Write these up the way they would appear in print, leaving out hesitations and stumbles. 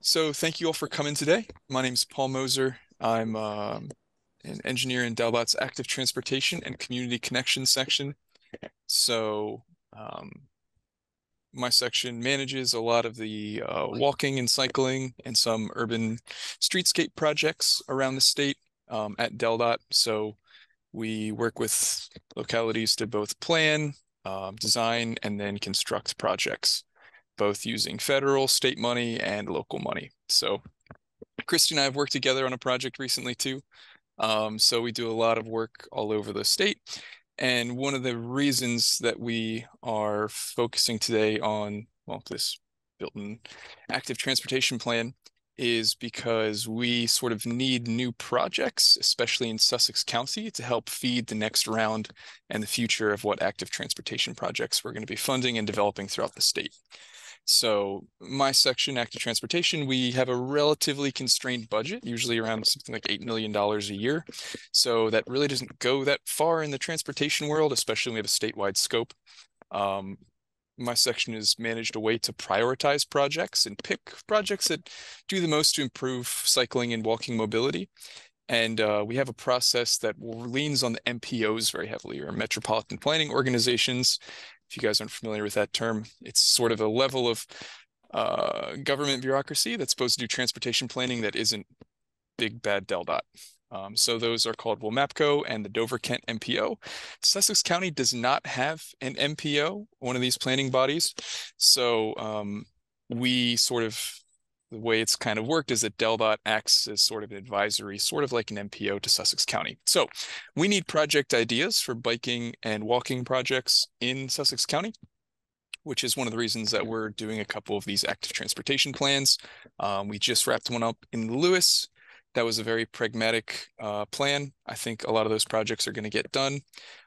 So thank you all for coming today. My name is Paul Moser. I'm an engineer in Delbot's Active Transportation and Community Connection section. So um, my section manages a lot of the walking and cycling and some urban streetscape projects around the state at DelDOT. So we work with localities to both plan, design, and then construct projects, both using federal, state money, and local money. So Christy and I have worked together on a project recently too. So we do a lot of work all over the state. And one of the reasons that we are focusing today on, well, this Milton Active Transportation Plan is because we sort of need new projects, especially in Sussex County, to help feed the next round and the future of what active transportation projects we're going to be funding and developing throughout the state. So my section, active transportation, we have a relatively constrained budget, usually around something like $8 million a year. So that really doesn't go that far in the transportation world, especially when we have a statewide scope. My section is managed a way to prioritize projects and pick projects that do the most to improve cycling and walking mobility. And we have a process that leans on the MPOs very heavily, or metropolitan planning organizations. If you guys aren't familiar with that term, it's sort of a level of government bureaucracy that's supposed to do transportation planning that isn't big bad DelDOT. So those are called WMAPCO and the Dover-Kent MPO. Sussex County does not have an MPO, one of these planning bodies. So we sort of, the way it's kind of worked is that DelDOT acts as sort of an advisory, sort of like an MPO to Sussex County. So we need project ideas for biking and walking projects in Sussex County, which is one of the reasons that we're doing a couple of these active transportation plans. We just wrapped one up in Lewis. That was a very pragmatic plan. I think a lot of those projects are going to get done.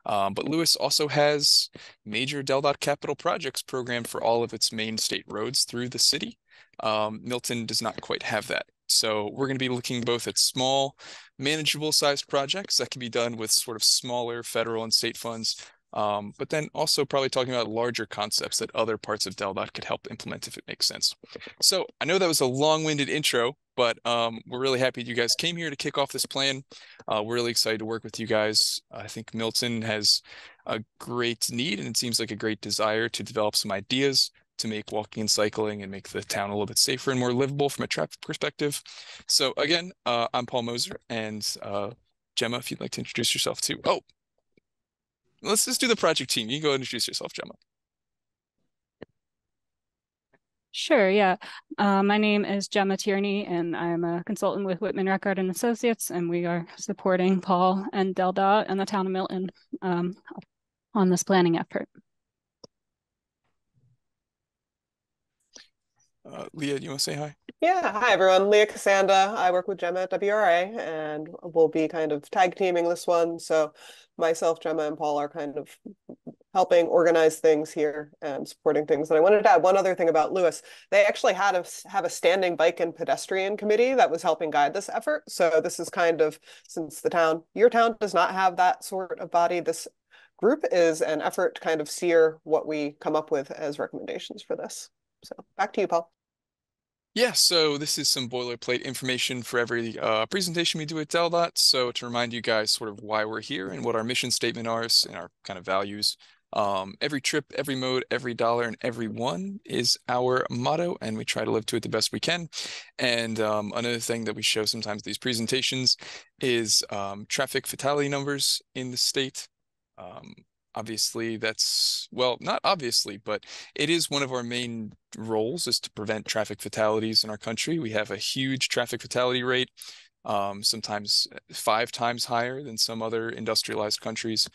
But Lewis also has major DelDOT capital projects program for all of its main state roads through the city. Milton does not quite have that. So we're going to be looking both at small, manageable sized projects that can be done with sort of smaller federal and state funds, but then also probably talking about larger concepts that other parts of DelDOT could help implement if it makes sense. So I know that was a long-winded intro, but we're really happy you guys came here to kick off this plan. We're really excited to work with you guys. I think Milton has a great need, and it seems like a great desire to develop some ideas to make walking and cycling and make the town a little bit safer and more livable from a traffic perspective. So again, I'm Paul Moser, and Gemma, if you'd like to introduce yourself too. Oh, let's just do the project team. You can go ahead and introduce yourself, Gemma. Sure, yeah. My name is Gemma Tierney, and I'm a consultant with Whitman Record and Associates, and we are supporting Paul and DelDOT and the town of Milton on this planning effort. Leah, do you want to say hi? Yeah, hi everyone. Leah Cassanda. I work with Gemma at WRA, and we'll be kind of tag teaming this one. So myself, Gemma, and Paul are kind of helping organize things here and supporting things. And I wanted to add one other thing about Lewis. They actually have a standing bike and pedestrian committee that was helping guide this effort. So this is kind of, since your town does not have that sort of body, this group is an effort to kind of steer what we come up with as recommendations for this. So back to you, Paul. Yeah, so this is some boilerplate information for every presentation we do at DelDOT. So to remind you guys sort of why we're here and what our mission statement are and our kind of values. Every trip, every mode, every dollar, and every one is our motto, and we try to live to it the best we can. And another thing that we show sometimes these presentations is traffic fatality numbers in the state. Obviously, that's, well, not obviously, but it is one of our main roles is to prevent traffic fatalities in our country. We have a huge traffic fatality rate, sometimes 5 times higher than some other industrialized countries.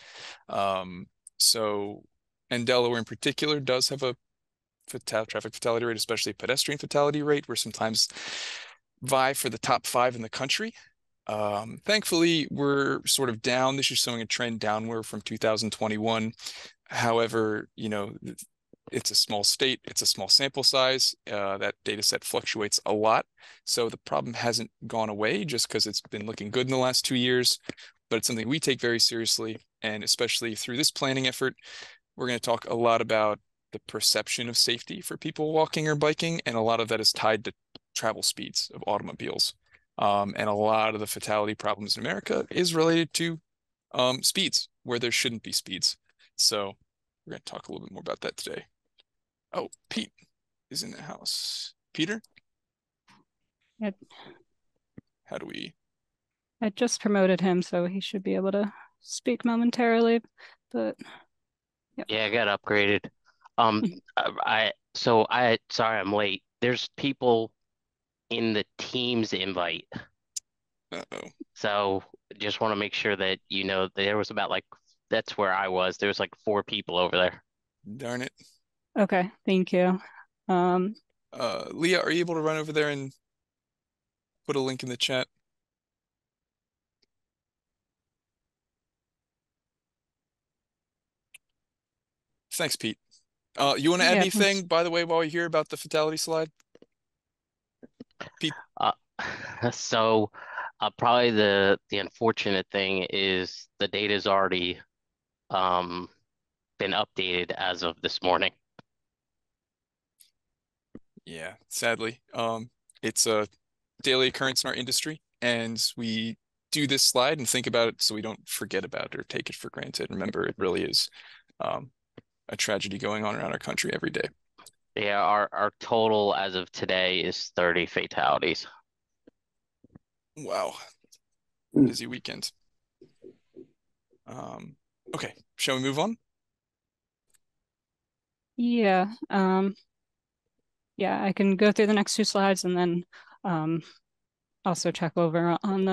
So, and Delaware in particular does have a traffic fatality rate, especially a pedestrian fatality rate. We're sometimes vie for the top 5 in the country. Thankfully, we're sort of down. This is showing a trend downward from 2021. However, you know, it's a small state, it's a small sample size. That data set fluctuates a lot. So the problem hasn't gone away just because it's been looking good in the last 2 years, but it's something we take very seriously. And especially through this planning effort, we're going to talk a lot about the perception of safety for people walking or biking. And a lot of that is tied to travel speeds of automobiles. And a lot of the fatality problems in America is related to speeds where there shouldn't be speeds. So we're going to talk a little bit more about that today. Oh, Pete is in the house. Peter? Yep. How do we? I just promoted him, so he should be able to speak momentarily, but yep. Yeah, I got upgraded. Sorry I'm late. There's people in the Teams invite. Uh-oh. So just want to make sure that you know there was that's where I was. There was like 4 people over there. Darn it. Okay, thank you. Leah, are you able to run over there and put a link in the chat? Thanks, Pete. You want to add Yeah, anything, thanks. by the way, while we're here about the fatality slide? Pete? Uh, so probably the unfortunate thing is the data's already been updated as of this morning. Yeah, sadly. It's a daily occurrence in our industry, and we do this slide and think about it so we don't forget about it or take it for granted. Remember, it really is a tragedy going on around our country every day. Yeah, our total as of today is 30 fatalities. Wow. Busy weekend. Okay, shall we move on? Yeah, yeah, I can go through the next 2 slides and then also check over on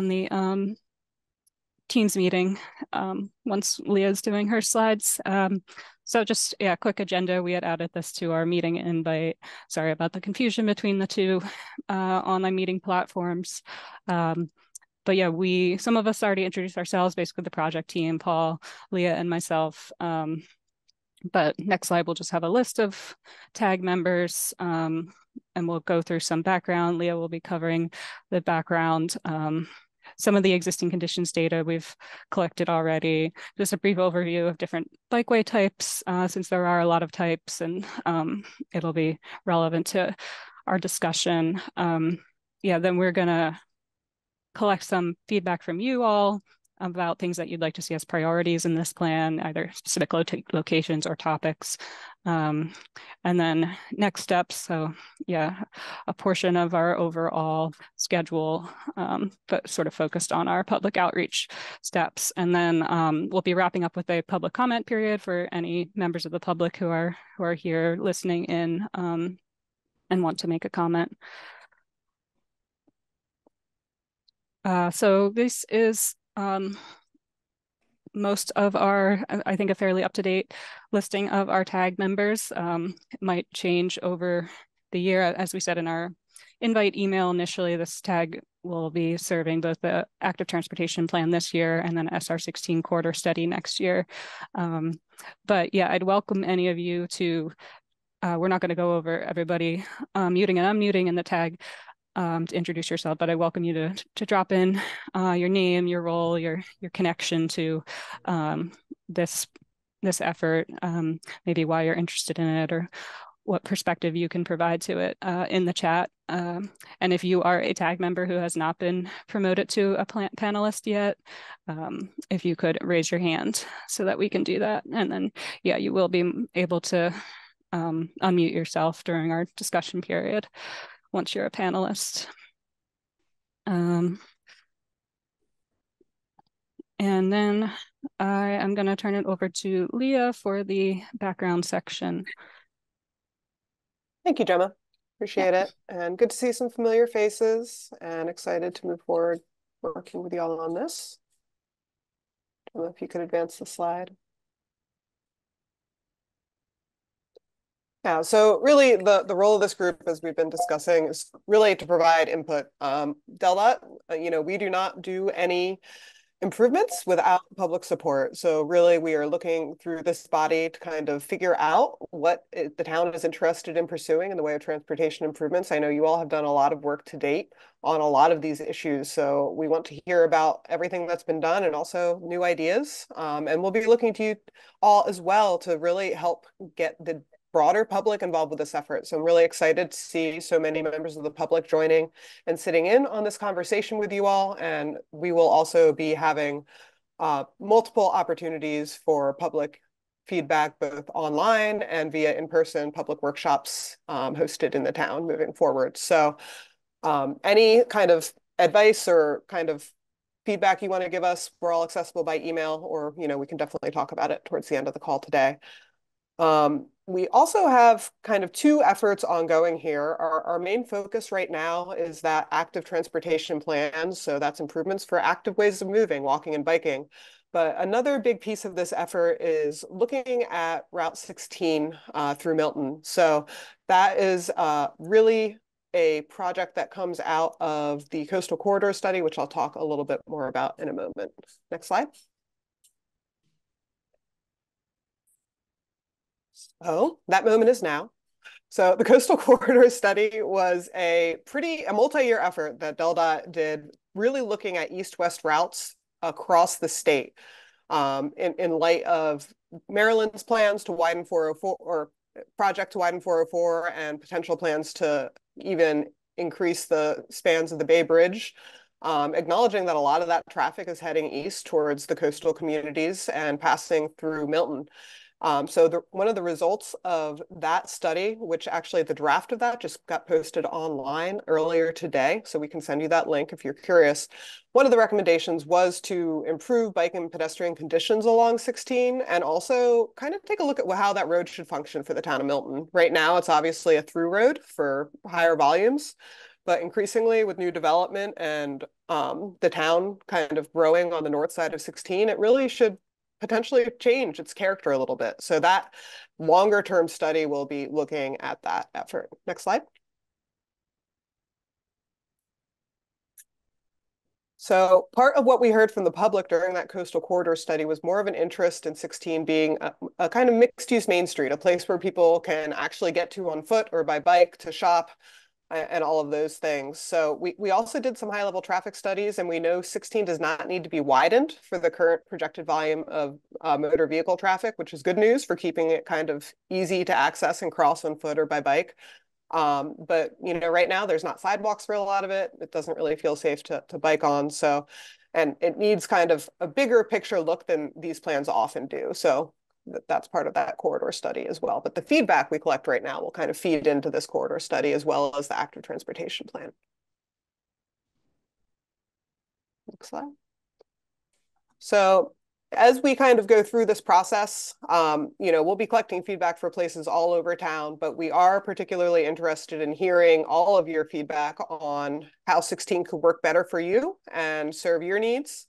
the Teams meeting once Leah's doing her slides. So just, yeah, quick agenda. We had added this to our meeting invite. Sorry about the confusion between the 2 online meeting platforms. But yeah, some of us already introduced ourselves, basically the project team, Paul, Leah, and myself. But next slide, we'll just have a list of tag members, and we'll go through some background. Leah will be covering the background. Some of the existing conditions data we've collected already, just a brief overview of different bikeway types, since there are a lot of types, and it'll be relevant to our discussion. Yeah, then we're gonna collect some feedback from you all about things that you'd like to see as priorities in this plan, either specific locations or topics. And then next steps, so yeah, a portion of our overall schedule, but sort of focused on our public outreach steps. And then we'll be wrapping up with a public comment period for any members of the public who are here listening in and want to make a comment. So this is most of our, I think, a fairly up-to-date listing of our tag members. It might change over the year. As we said in our invite email initially, this tag will be serving both the active transportation plan this year and then SR16 corridor study next year. But yeah, I'd welcome any of you to, we're not going to go over everybody muting and unmuting in the tag to introduce yourself, but I welcome you to drop in your name, your role, your connection to this effort, maybe why you're interested in it or what perspective you can provide to it in the chat. And if you are a tag member who has not been promoted to a panelist yet, if you could raise your hand so that we can do that. And then, yeah, you will be able to unmute yourself during our discussion period once you're a panelist. And then I am going to turn it over to Leah for the background section. Thank you, Gemma. Appreciate it. And good to see some familiar faces and excited to move forward working with you all on this. Gemma, if you could advance the slide. Yeah, so really the role of this group, as we've been discussing, is really to provide input. DelDOT, we do not do any improvements without public support. So really we are looking through this body to kind of figure out what the town is interested in pursuing in the way of transportation improvements. I know you all have done a lot of work to date on a lot of these issues. So we want to hear about everything that's been done and also new ideas. And we'll be looking to you all as well to really help get the broader public involved with this effort. So I'm really excited to see so many members of the public joining and sitting in on this conversation with you all. And we will also be having multiple opportunities for public feedback, both online and via in-person public workshops hosted in the town moving forward. So any kind of advice or kind of feedback you want to give us, we're all accessible by email, or, we can definitely talk about it towards the end of the call today. We also have kind of two efforts ongoing here. Our main focus right now is that active transportation plans. So that's improvements for active ways of moving, walking and biking. But another big piece of this effort is looking at Route 16 through Milton. So that is really a project that comes out of the Coastal Corridor Study, which I'll talk a little bit more about in a moment. Next slide. Oh, that moment is now. So the Coastal Corridor Study was a multi-year effort that DelDOT did, really looking at east-west routes across the state in light of Maryland's plans to widen 404, or project to widen 404, and potential plans to even increase the spans of the Bay Bridge, acknowledging that a lot of that traffic is heading east towards the coastal communities and passing through Milton. So one of the results of that study, which actually the draft of that just got posted online earlier today, so we can send you that link if you're curious. One of the recommendations was to improve bike and pedestrian conditions along 16, and also kind of take a look at how that road should function for the town of Milton. Right now, it's obviously a through road for higher volumes, but increasingly with new development and the town kind of growing on the north side of 16, it really should potentially change its character a little bit. So that longer term study will be looking at that effort. Next slide. So part of what we heard from the public during that Coastal Corridor Study was more of an interest in 16 being a kind of mixed use Main Street, a place where people can actually get to on foot or by bike to shop and all of those things. So we also did some high-level traffic studies, and we know 16 does not need to be widened for the current projected volume of motor vehicle traffic, which is good news for keeping it kind of easy to access and cross on foot or by bike. But right now there's not sidewalks for a lot of it. It doesn't really feel safe to bike on. So, and it needs kind of a bigger picture look than these plans often do. So that's part of that corridor study as well. But the feedback we collect right now will kind of feed into this corridor study as well as the active transportation plan. Next slide. So as we kind of go through this process, we'll be collecting feedback for places all over town, but we are particularly interested in hearing all of your feedback on how 16 could work better for you and serve your needs.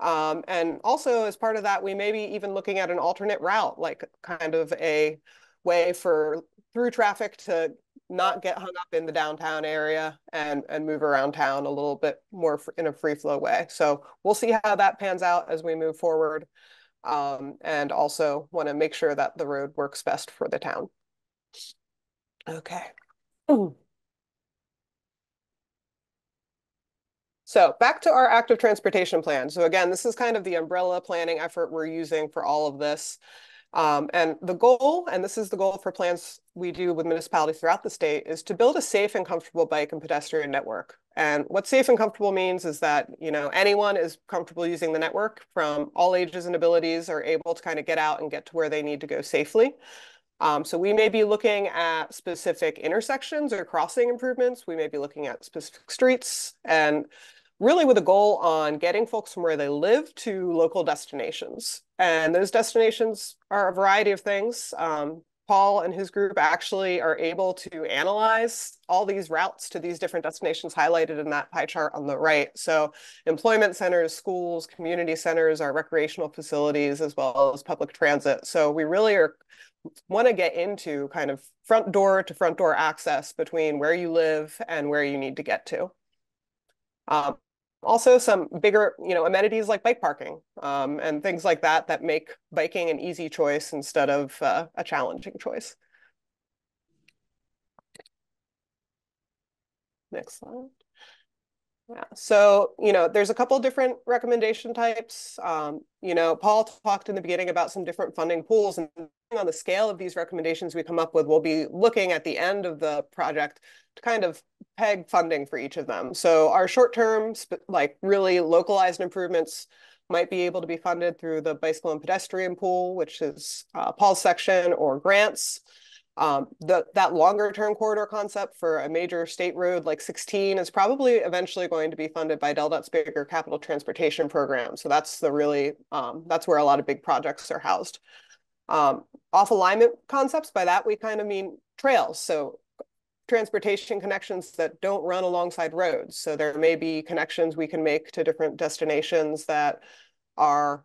And also as part of that, we may be even looking at an alternate route, like kind of a way for through traffic to not get hung up in the downtown area and move around town a little bit more in a free flow way. So we'll see how that pans out as we move forward. And also want to make sure that the road works best for the town. Okay. Ooh. So back to our active transportation plan. So again, this is kind of the umbrella planning effort we're using for all of this. And the goal, and this is the goal for plans we do with municipalities throughout the state, is to build a safe and comfortable bike and pedestrian network. And what safe and comfortable means is that, anyone is comfortable using the network from all ages and abilities are able to kind of get out and get to where they need to go safely. So we may be looking at specific intersections or crossing improvements. We may be looking at specific streets, and really with a goal on getting folks from where they live to local destinations. And those destinations are a variety of things. Paul and his group actually are able to analyze all these routes to these different destinations highlighted in that pie chart on the right. So employment centers, schools, community centers, our recreational facilities, as well as public transit. So we really want to get into kind of front door to front door access between where you live and where you need to get to. Also some bigger, amenities like bike parking and things like that make biking an easy choice instead of a challenging choice. Next slide. Yeah, so, there's a couple different recommendation types. Paul talked in the beginning about some different funding pools, and on the scale of these recommendations we come up with, we'll be looking at the end of the project to kind of peg funding for each of them. So our short-term, like really localized improvements might be able to be funded through the bicycle and pedestrian pool, which is Paul's section, or grants. That longer term corridor concept for a major state road like 16 is probably eventually going to be funded by DelDOT's bigger capital transportation program. So that's the really, that's where a lot of big projects are housed. Off alignment concepts, by that we kind of mean trails. So transportation connections that don't run alongside roads. So there may be connections we can make to different destinations that are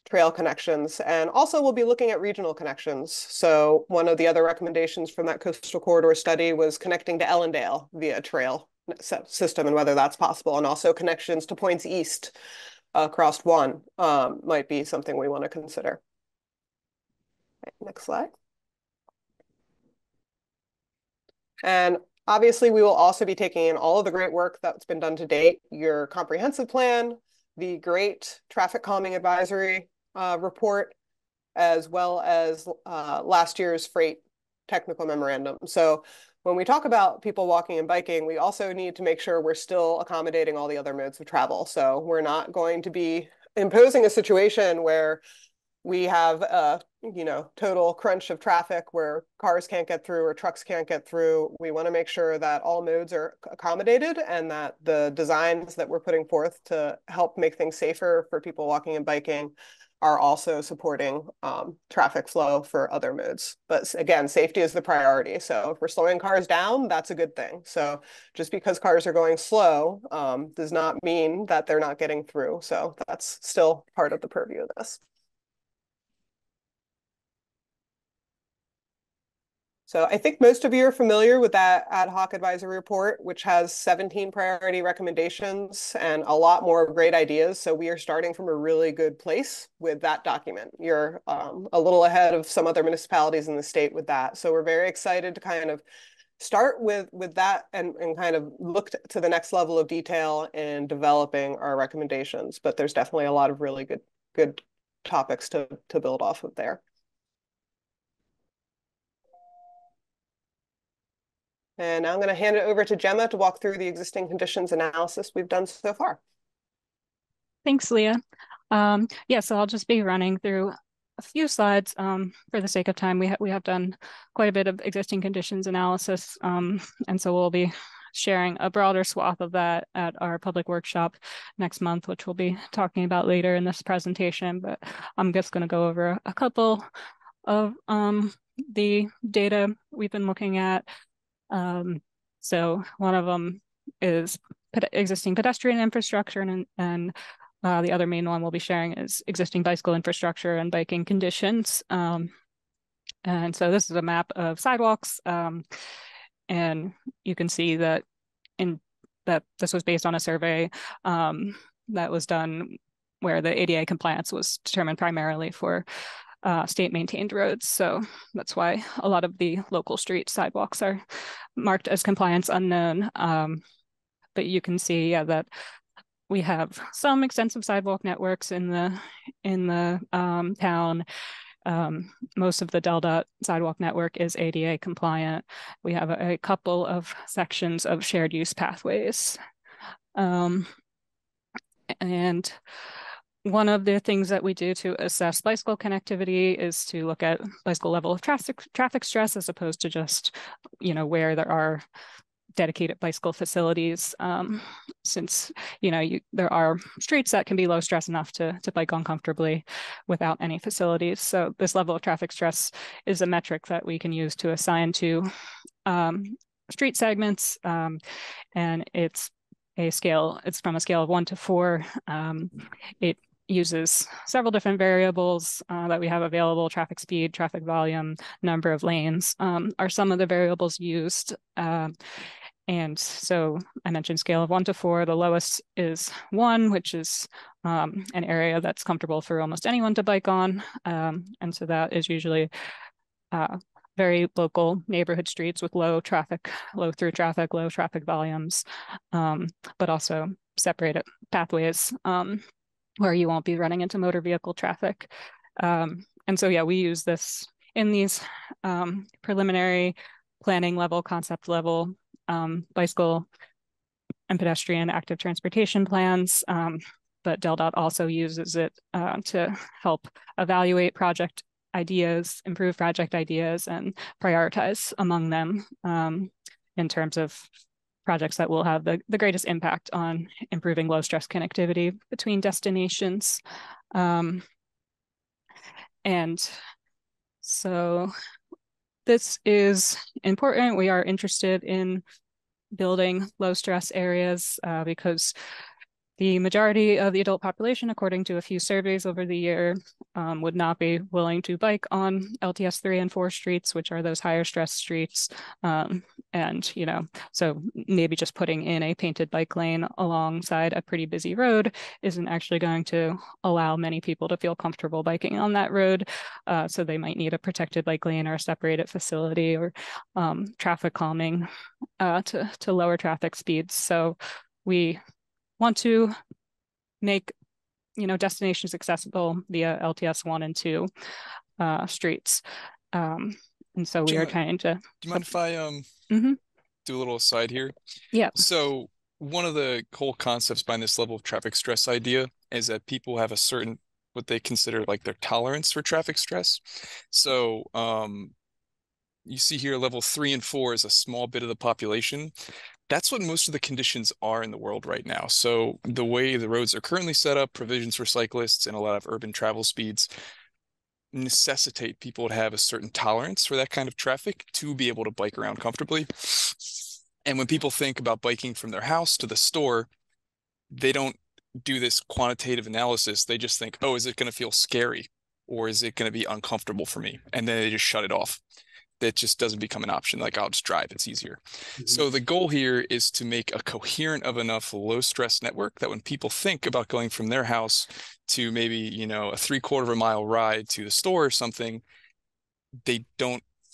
trail connections. And also we'll be looking at regional connections. So one of the other recommendations from that coastal corridor study was connecting to Ellendale via trail system and whether that's possible. And also connections to points east across one might be something we want to consider. Next slide. And obviously, we will also be taking in all of the great work that's been done to date, your comprehensive plan, the great traffic calming advisory report, as well as last year's freight technical memorandum. So when we talk about people walking and biking, we also need to make sure we're still accommodating all the other modes of travel. So we're not going to be imposing a situation where we have a total crunch of traffic where cars can't get through or trucks can't get through. We want to make sure that all modes are accommodated and that the designs that we're putting forth to help make things safer for people walking and biking are also supporting traffic flow for other modes. But again, safety is the priority. So if we're slowing cars down, that's a good thing. So just because cars are going slow does not mean that they're not getting through. So that's still part of the purview of this. So I think most of you are familiar with that ad hoc advisory report, which has 17 priority recommendations and a lot more great ideas. So we are starting from a really good place with that document. You're a little ahead of some other municipalities in the state with that. So we're very excited to kind of start with that and kind of look to the next level of detail in developing our recommendations. But there's definitely a lot of really good topics to build off of there. And now I'm going to hand it over to Gemma to walk through the existing conditions analysis we've done so far. Thanks, Leah. So I'll just be running through a few slides for the sake of time. We have done quite a bit of existing conditions analysis, and so we'll be sharing a broader swath of that at our public workshop next month, which we'll be talking about later in this presentation. But I'm just going to go over a couple of the data we've been looking at. So one of them is existing pedestrian infrastructure, and the other main one we'll be sharing is existing bicycle infrastructure and biking conditions. And so this is a map of sidewalks, and you can see that this was based on a survey that was done where the ADA compliance was determined primarily for state maintained roads. So that's why a lot of the local street sidewalks are marked as compliance unknown. But you can see that we have some extensive sidewalk networks in the town. Most of the DelDOT sidewalk network is ADA compliant. We have a couple of sections of shared use pathways. And one of the things that we do to assess bicycle connectivity is to look at bicycle level of traffic stress as opposed to just, where there are dedicated bicycle facilities, since, there are streets that can be low stress enough to bike on comfortably without any facilities. So this level of traffic stress is a metric that we can use to assign to street segments, and it's from a scale of 1 to 4. It uses several different variables that we have available. Traffic speed, traffic volume, number of lanes are some of the variables used. And so I mentioned scale of 1 to 4. The lowest is 1, which is an area that's comfortable for almost anyone to bike on. And so that is usually very local neighborhood streets with low through traffic, low traffic volumes, but also separated pathways where you won't be running into motor vehicle traffic. And so, yeah, we use this in these preliminary planning level, concept level bicycle and pedestrian active transportation plans. But DelDOT also uses it to help evaluate project ideas, improve project ideas, and prioritize among them in terms of projects that will have the greatest impact on improving low stress connectivity between destinations. And so this is important. We are interested in building low stress areas because the majority of the adult population, according to a few surveys over the year, would not be willing to bike on LTS 3 and 4 streets, which are those higher stress streets. And, you know, so maybe just putting in a painted bike lane alongside a pretty busy road isn't actually going to allow many people to feel comfortable biking on that road. So they might need a protected bike lane or a separated facility or traffic calming to lower traffic speeds. So we want to make, you know, destinations accessible via LTS 1 and 2 streets. And so we are trying to... Do you mind if I do a little aside here? Yeah. So one of the core concepts behind this level of traffic stress idea is that people have a certain, what they consider like their tolerance for traffic stress. So you see here level 3 and 4 is a small bit of the population. That's what most of the conditions are in the world right now. So the way the roads are currently set up, provisions for cyclists, and a lot of urban travel speeds necessitate people to have a certain tolerance for that kind of traffic to be able to bike around comfortably. And when people think about biking from their house to the store, they don't do this quantitative analysis. They just think, oh, is it going to feel scary? Or is it going to be uncomfortable for me? And then they just shut it off. That just doesn't become an option. Like, I'll just drive, it's easier. So the goal here is to make a coherent of enough low stress network that when people think about going from their house to maybe, you know, a 3/4 of a mile ride to the store or something, they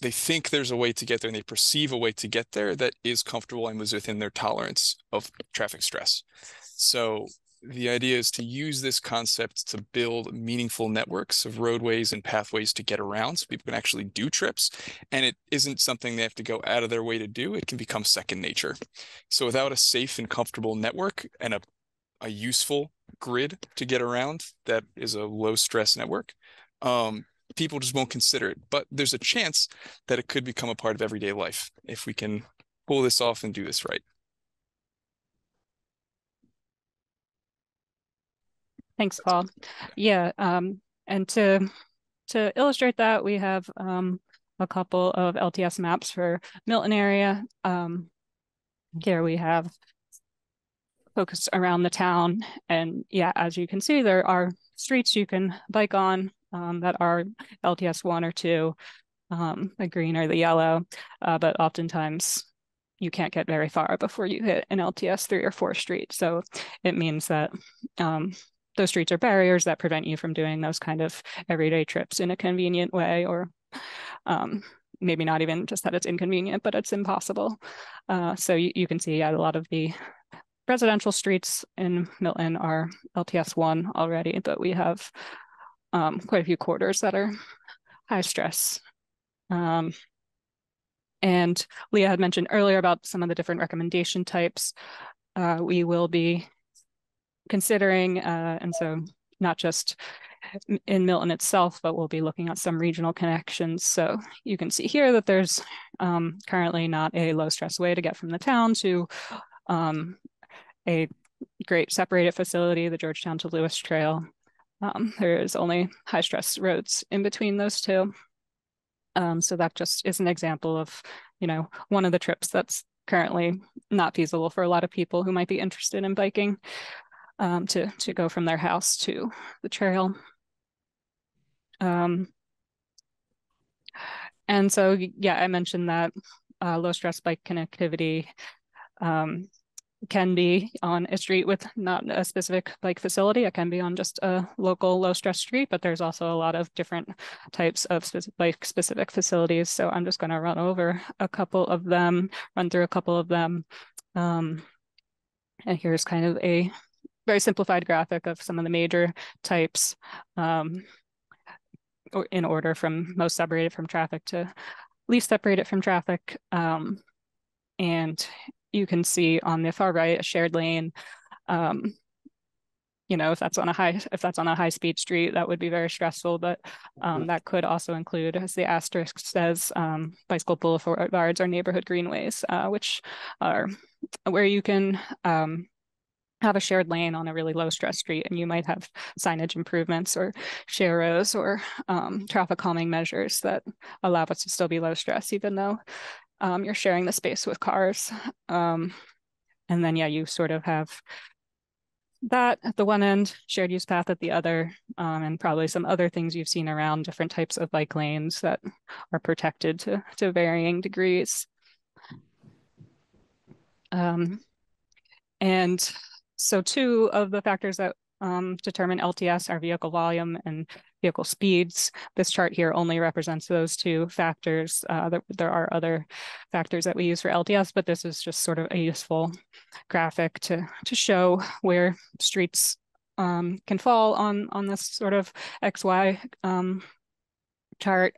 think there's a way to get there and they perceive a way to get there that is comfortable and was within their tolerance of traffic stress. So the idea is to use this concept to build meaningful networks of roadways and pathways to get around so people can actually do trips. And it isn't something they have to go out of their way to do. It can become second nature. So without a safe and comfortable network and a useful grid to get around that is a low stress network, people just won't consider it. But there's a chance that it could become a part of everyday life if we can pull this off and do this right. Thanks, Paul. Yeah, and to illustrate that, we have a couple of LTS maps for Milton area. Here we have focused around the town, and yeah, as you can see, there are streets you can bike on that are LTS 1 or 2, the green or the yellow, but oftentimes you can't get very far before you hit an LTS 3 or 4 street. So it means that those streets are barriers that prevent you from doing those kind of everyday trips in a convenient way, or maybe not even just that it's inconvenient, but it's impossible. So you can see a lot of the residential streets in Milton are LTS 1 already, but we have quite a few quarters that are high stress. And Leah had mentioned earlier about some of the different recommendation types. We will be considering, and so not just in Milton itself, but we'll be looking at some regional connections. So you can see here that there's currently not a low stress way to get from the town to a great separated facility, the Georgetown to Lewis Trail. There is only high stress roads in between those two. So that just is an example of, you know, one of the trips that's currently not feasible for a lot of people who might be interested in biking to go from their house to the trail. And so, yeah, I mentioned that low stress bike connectivity can be on a street with not a specific bike facility. It can be on just a local low stress street, but there's also a lot of different types of bike specific facilities. So I'm just going to run through a couple of them. And here's kind of a very simplified graphic of some of the major types. in order from most separated from traffic to least separated from traffic. And you can see on the far right a shared lane. If that's on a high speed street, that would be very stressful. But that could also include, as the asterisk says, bicycle boulevards or neighborhood greenways, which are where you can have a shared lane on a really low stress street, and you might have signage improvements or share rows or traffic calming measures that allow us to still be low stress, even though you're sharing the space with cars. And then, you sort of have that at the one end, shared use path at the other, and probably some other things you've seen around, different types of bike lanes that are protected to varying degrees. And so two of the factors that determine LTS are vehicle volume and vehicle speeds. This chart here only represents those two factors. There are other factors that we use for LTS, but this is just sort of a useful graphic to show where streets can fall on this sort of XY chart,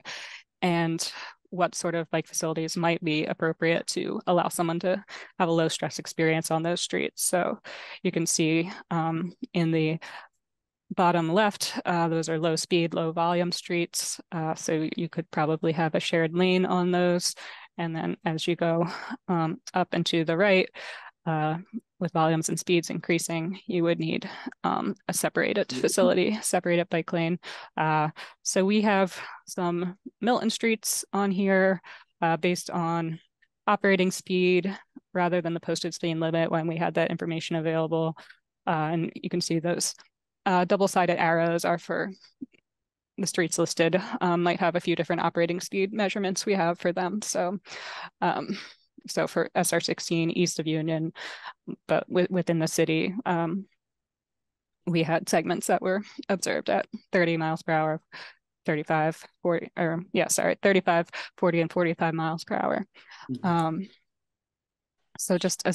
and what sort of bike facilities might be appropriate to allow someone to have a low stress experience on those streets. So you can see in the bottom left, those are low speed, low volume streets. So you could probably have a shared lane on those. And then as you go up and to the right, with volumes and speeds increasing, you would need a separated facility, separated bike lane. So we have some Milton streets on here based on operating speed rather than the posted speed limit when we had that information available. And you can see those double-sided arrows are for the streets listed, might have a few different operating speed measurements we have for them. So for SR16 east of Union, but within the city, we had segments that were observed at 30 miles per hour, 35, 40, 35, 40, and 45 miles per hour. So just to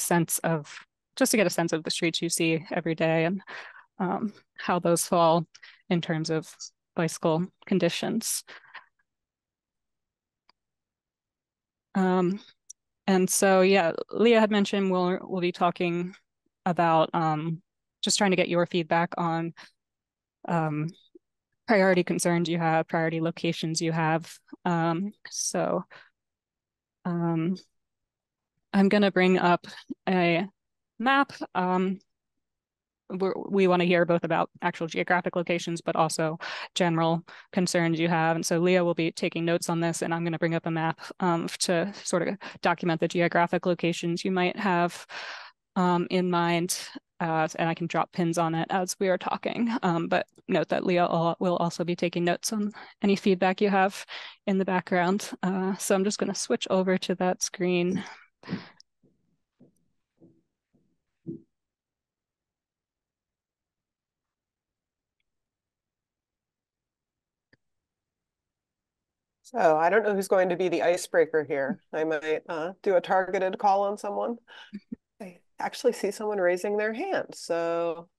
get a sense of the streets you see every day and how those fall in terms of bicycle conditions. And so, Leah had mentioned we'll be talking about just trying to get your feedback on priority concerns you have, priority locations you have. So I'm going to bring up a map. We want to hear both about actual geographic locations, but also general concerns you have. And so Leah will be taking notes on this, and I'm going to bring up a map to sort of document the geographic locations you might have in mind. And I can drop pins on it as we are talking. But note that Leah will also be taking notes on any feedback you have in the background. So I'm just going to switch over to that screen. So I don't know who's going to be the icebreaker here. I might do a targeted call on someone. I actually see someone raising their hand. So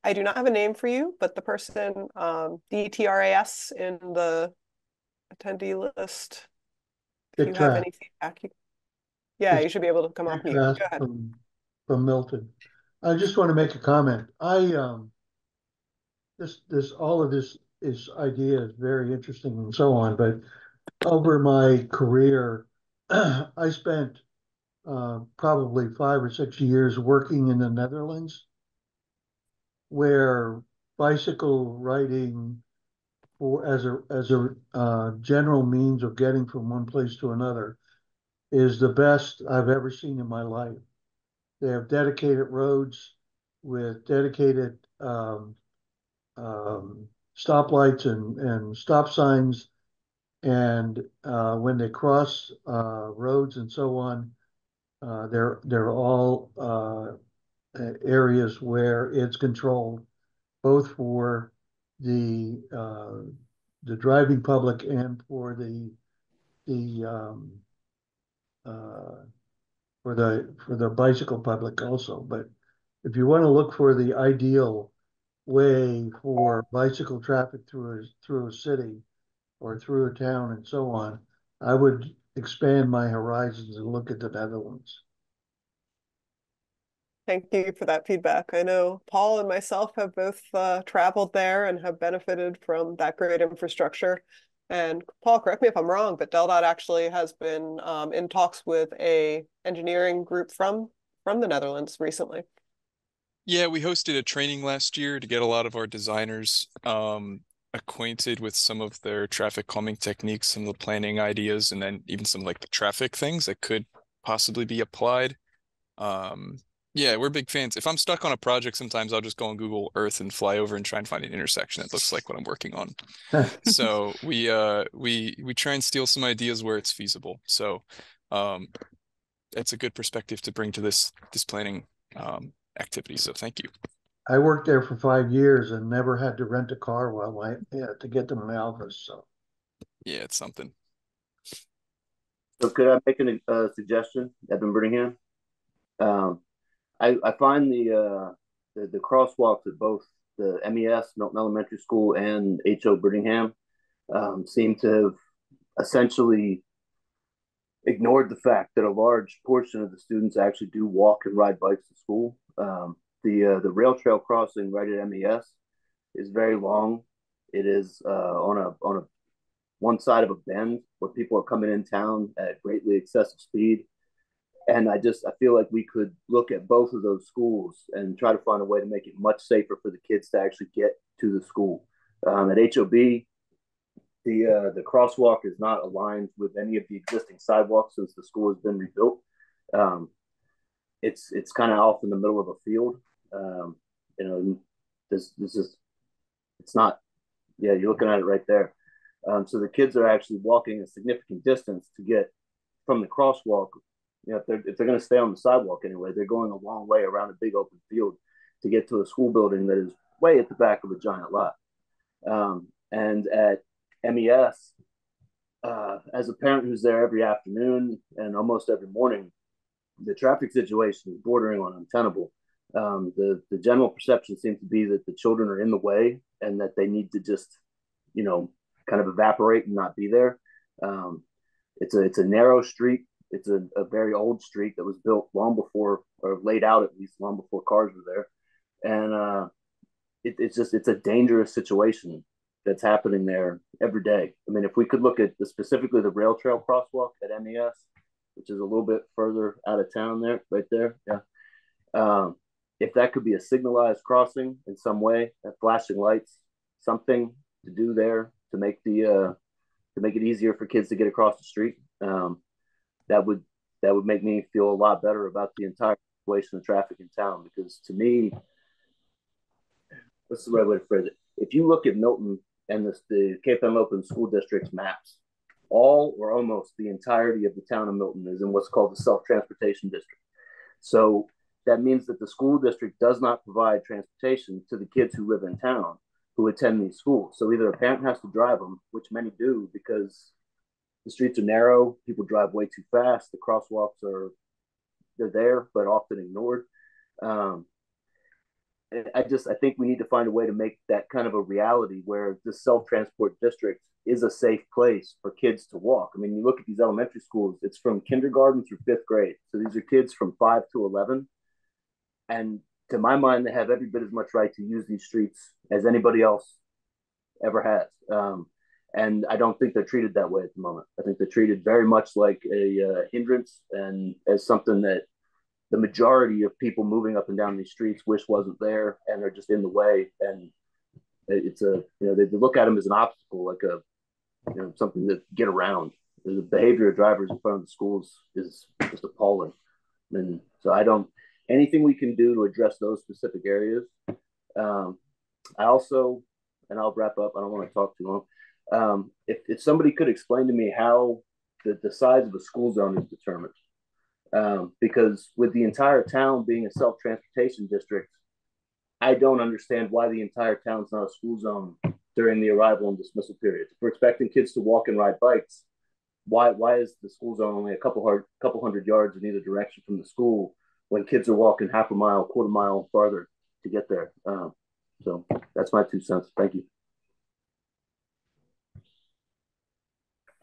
I do not have a name for you, but the person, DTRAS in the attendee list, if you have any feedback, you should be able to come off mute. Go ahead. From Milton. I just want to make a comment. All of this idea is very interesting and so on, but over my career, I spent probably 5 or 6 years working in the Netherlands, where bicycle riding as a general means of getting from one place to another is the best I've ever seen in my life. They have dedicated roads with dedicated stoplights and stop signs, and when they cross roads and so on, they're all areas where it's controlled, both for the driving public and for the bicycle public also. But if you want to look for the ideal way for bicycle traffic through a city or through a town and so on, I would expand my horizons and look at the Netherlands. Thank you for that feedback. I know Paul and myself have both traveled there and have benefited from that great infrastructure. And Paul, correct me if I'm wrong, but DelDOT actually has been in talks with a engineering group from the Netherlands recently. Yeah, we hosted a training last year to get a lot of our designers acquainted with some of their traffic calming techniques, some of the planning ideas, and then even some like the traffic things that could possibly be applied. Yeah, we're big fans. If I'm stuck on a project, sometimes I'll just go on Google Earth and fly over and try and find an intersection that looks like what I'm working on. So we try and steal some ideas where it's feasible. So it's a good perspective to bring to this planning activity. So thank you. I worked there for 5 years and never had to rent a car to get to my office. So Yeah, it's something. So could I make a suggestion, Evan Birmingham? I find the crosswalks at both the MES, Milton Elementary School, and HO Birmingham seem to have essentially ignored the fact that a large portion of the students actually do walk and ride bikes to school. The rail trail crossing right at MES is very long. It is on a one side of a bend where people are coming in town at greatly excessive speed. And I feel like we could look at both of those schools and try to find a way to make it much safer for the kids to actually get to the school. At HOB, the crosswalk is not aligned with any of the existing sidewalks since the school has been rebuilt. It's kind of off in the middle of a field. This is it's not. Yeah, you're looking at it right there. So the kids are actually walking a significant distance to get from the crosswalk. If they're going to stay on the sidewalk anyway, they're going a long way around a big open field to get to a school building that is way at the back of a giant lot. And at MES, as a parent who's there every afternoon and almost every morning, the traffic situation is bordering on untenable. The general perception seems to be that the children are in the way and that they need to just, kind of evaporate and not be there. It's a narrow street. It's a very old street that was built long before, or laid out at least long before cars were there. And it's a dangerous situation that's happening there every day. I mean, if we could look at specifically the rail trail crosswalk at MES, which is a little bit further out of town there, right there. Yeah. If that could be a signalized crossing in some way, flashing lights, something to do there to make it easier for kids to get across the street, that would make me feel a lot better about the entire situation of traffic in town. Because to me, what's the right way to phrase it? If you look at Milton and the Cape Ann Open School District's maps, all or almost the entirety of the town of Milton is in what's called the self-transportation district. So that means that the school district does not provide transportation to the kids who live in town who attend these schools. So either a parent has to drive them, which many do because the streets are narrow, people drive way too fast, the crosswalks they're there, but often ignored. I think we need to find a way to make that kind of a reality where the self-transport district is a safe place for kids to walk. I mean, you look at these elementary schools, it's from kindergarten through 5th grade. So these are kids from 5 to 11. And to my mind, they have every bit as much right to use these streets as anybody else ever has. And I don't think they're treated that way at the moment. I think they're treated very much like a hindrance and as something that the majority of people moving up and down these streets wish wasn't there, and they're just in the way. And it's they look at them as an obstacle, like something to get around. The behavior of drivers in front of the schools is just appalling. And so anything we can do to address those specific areas. I also, and I'll wrap up, I don't want to talk too long. If somebody could explain to me how the size of a school zone is determined. Because with the entire town being a self-transportation district, I don't understand why the entire town's not a school zone during the arrival and dismissal periods. If we're expecting kids to walk and ride bikes, why is the school zone only a couple hundred yards in either direction from the school when kids are walking half a mile, quarter mile farther to get there? So that's my 2 cents. Thank you.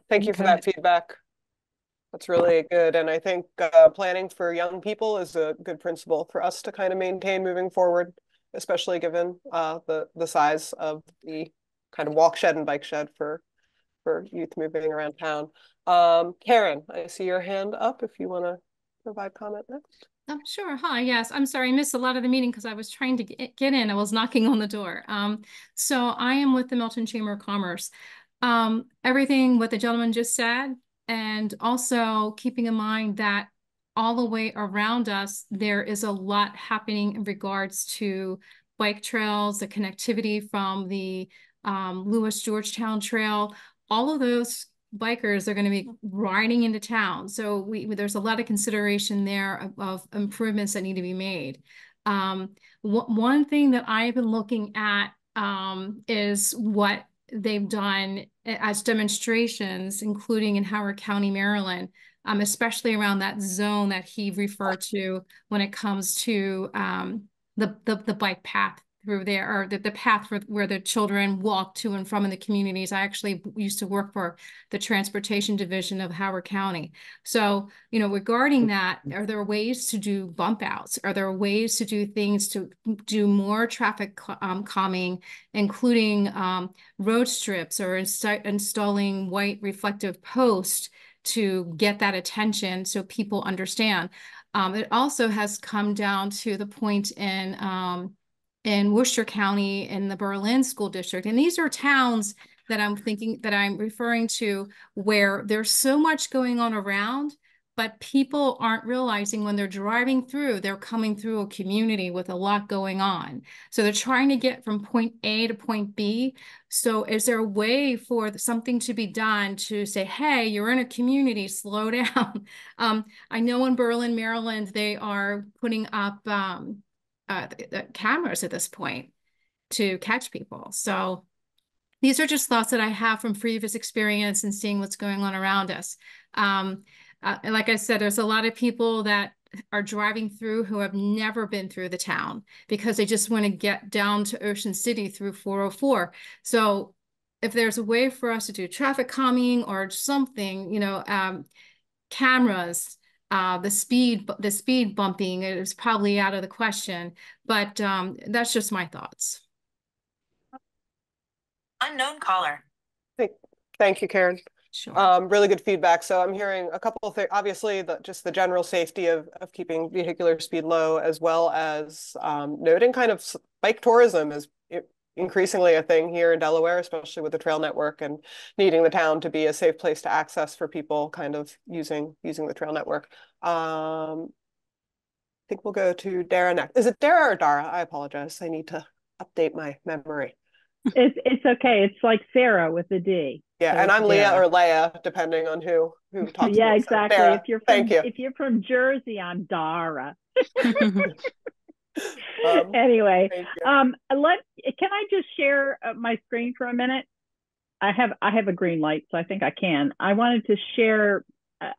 Thank you for that feedback. That's really good. And I think planning for young people is a good principle for us to kind of maintain moving forward, especially given the size of the kind of walk shed and bike shed for youth moving around town. Karen, I see your hand up if you want to provide comment next. Sure. Hi. Yes. I'm sorry. I missed a lot of the meeting because I was trying to get in. I was knocking on the door. So I am with the Milton Chamber of Commerce. Everything what the gentleman just said, and also keeping in mind that all the way around us, there is a lot happening in regards to bike trails, the connectivity from the Lewis Georgetown Trail, all of those bikers are going to be riding into town. So there's a lot of consideration there of improvements that need to be made. One thing that I've been looking at is what they've done as demonstrations, including in Howard County, Maryland, especially around that zone that he referred to when it comes to the bike path through there, or the path where the children walk to and from in the communities. I actually used to work for the transportation division of Howard County. So, regarding that, are there ways to do bump outs? Are there ways to do things to do more traffic calming, including road strips or installing white reflective posts to get that attention so people understand? It also has come down to the point in Worcester County in the Berlin School District. And these are towns that I'm referring to where there's so much going on around, but people aren't realizing when they're driving through, they're coming through a community with a lot going on. So they're trying to get from point A to point B. So is there a way for something to be done to say, hey, you're in a community, slow down? I know in Berlin, Maryland, they are putting up the cameras at this point to catch people. So these are just thoughts that I have from previous experience and seeing what's going on around us. And like I said, there's a lot of people that are driving through who have never been through the town because they just want to get down to Ocean City through 404. So if there's a way for us to do traffic calming or something, cameras, the speed bumping is probably out of the question, but that's just my thoughts. Unknown caller. Thank you, Karen. Sure. Really good feedback. So I'm hearing a couple of things. Obviously, just the general safety of keeping vehicular speed low, as well as noting kind of bike tourism is increasingly a thing here in Delaware, especially with the trail network and needing the town to be a safe place to access for people kind of using the trail network. I think we'll go to Dara next. Is it Dara or Dara? I apologize. I need to update my memory. It's okay. It's like Sarah with a D. Yeah, so and I'm Leah Dara. or Leia, depending on who talks. Yeah, to exactly. So, Dara, if you're from Jersey, I'm Dara. Anyway, can I just share my screen for a minute? I have a green light, so I think I can. I wanted to share.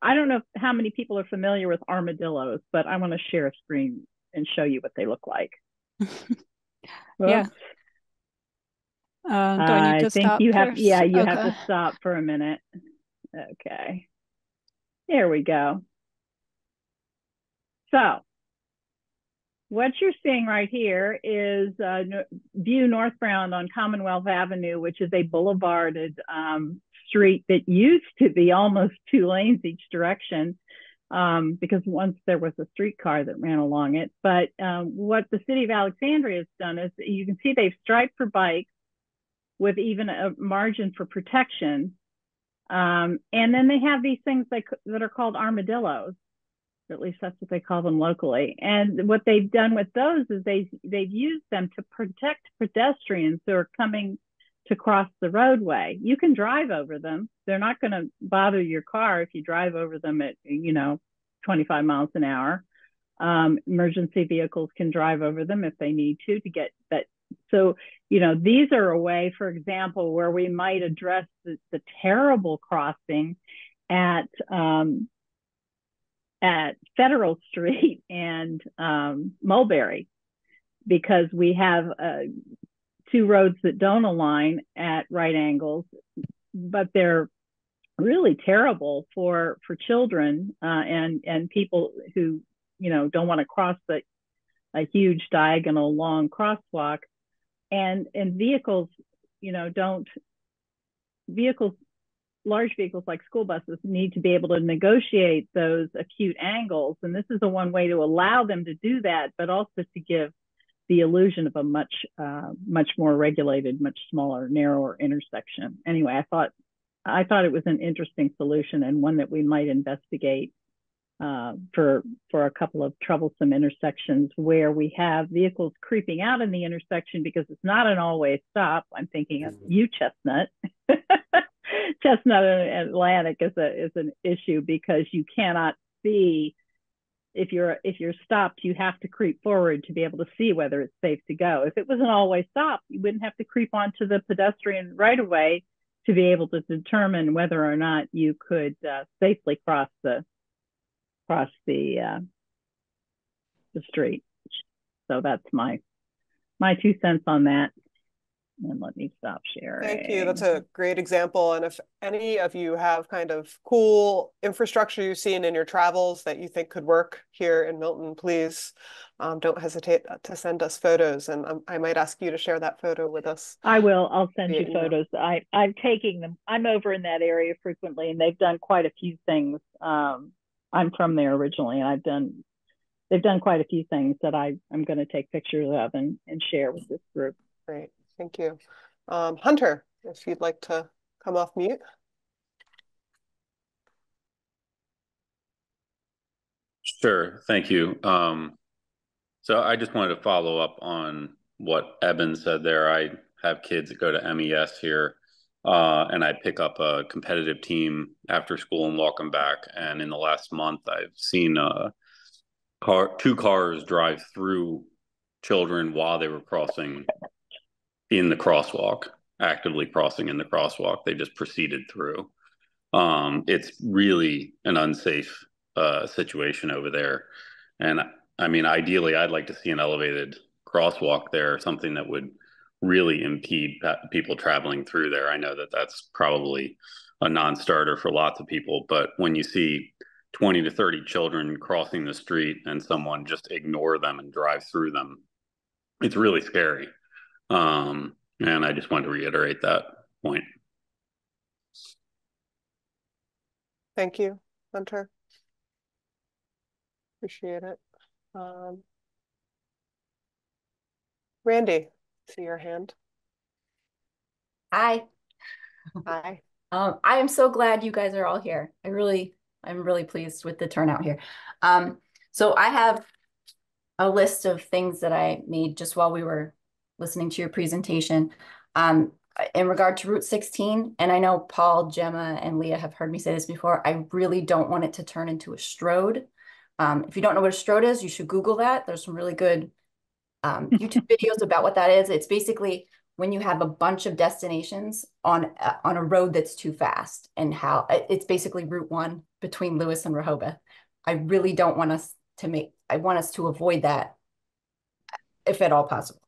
I don't know how many people are familiar with armadillos, but I want to share a screen and show you what they look like. Yeah. Do I need to stop you have first? you Okay. have to stop for a minute. Okay. There we go. So what you're seeing right here is view northbound on Commonwealth Avenue, which is a boulevarded street that used to be almost 2 lanes each direction because once there was a streetcar that ran along it. But what the city of Alexandria has done is you can see they've striped for bikes with even a margin for protection. And then they have these things that are called armadillos. At least that's what they call them locally. And what they've done with those is they've used them to protect pedestrians who are coming to cross the roadway. You can drive over them. They're not going to bother your car if you drive over them at 25 miles an hour. Emergency vehicles can drive over them if they need to get that. So, these are a way, for example, where we might address the terrible crossing at Federal Street and Mulberry, because we have two roads that don't align at right angles, but they're really terrible for children and people who, you know, don't want to cross a huge diagonal long crosswalk. And vehicles, you know, large vehicles like school buses need to be able to negotiate those acute angles. And this is the one way to allow them to do that, but also to give the illusion of a much more regulated, much smaller, narrower intersection. Anyway, I thought it was an interesting solution and one that we might investigate for a couple of troublesome intersections where we have vehicles creeping out in the intersection because it's not an always stop. I'm thinking of you, Chestnut. Chestnut and Atlantic is an issue because you cannot see. If you're stopped, you have to creep forward to be able to see whether it's safe to go. If it was an always stop, you wouldn't have to creep onto the pedestrian right away to be able to determine whether or not you could safely cross the street. So that's my 2 cents on that. And let me stop sharing. Thank you. That's a great example. And if any of you have kind of cool infrastructure you've seen in your travels that you think could work here in Milton, please don't hesitate to send us photos. And I might ask you to share that photo with us. I will. I'll send you photos. I'm taking them. I'm over in that area frequently, and they've done quite a few things. I'm from there originally, and they've done quite a few things that I'm going to take pictures of and share with this group. Great. Thank you. Hunter, if you'd like to come off mute. Sure. Thank you. So I just wanted to follow up on what Eben said there. I have kids that go to MES here, and I pick up a competitive team after school and walk them back. And in the last month, I've seen two cars drive through children while they were crossing in the crosswalk, actively crossing in the crosswalk. They just proceeded through. It's really an unsafe situation over there. And I mean, ideally, I'd like to see an elevated crosswalk there, something that would really impede people traveling through there. I know that that's probably a non-starter for lots of people, but when you see 20 to 30 children crossing the street and someone just ignore them and drive through them, it's really scary. And I just wanted to reiterate that point. Thank you, Hunter. Appreciate it. Randy, see your hand. Hi. Hi. I am so glad you guys are all here. I'm really pleased with the turnout here. So I have a list of things that I made just while we were listening to your presentation. In regard to Route 16, and I know Paul, Gemma, and Leah have heard me say this before, I really don't want it to turn into a Strode. If you don't know what a Strode is, you should Google that. There's some really good YouTube videos about what that is. It's basically when you have a bunch of destinations on a road that's too fast, and how it's basically Route 1 between Lewis and Rehoboth. I really don't want us to I want us to avoid that if at all possible.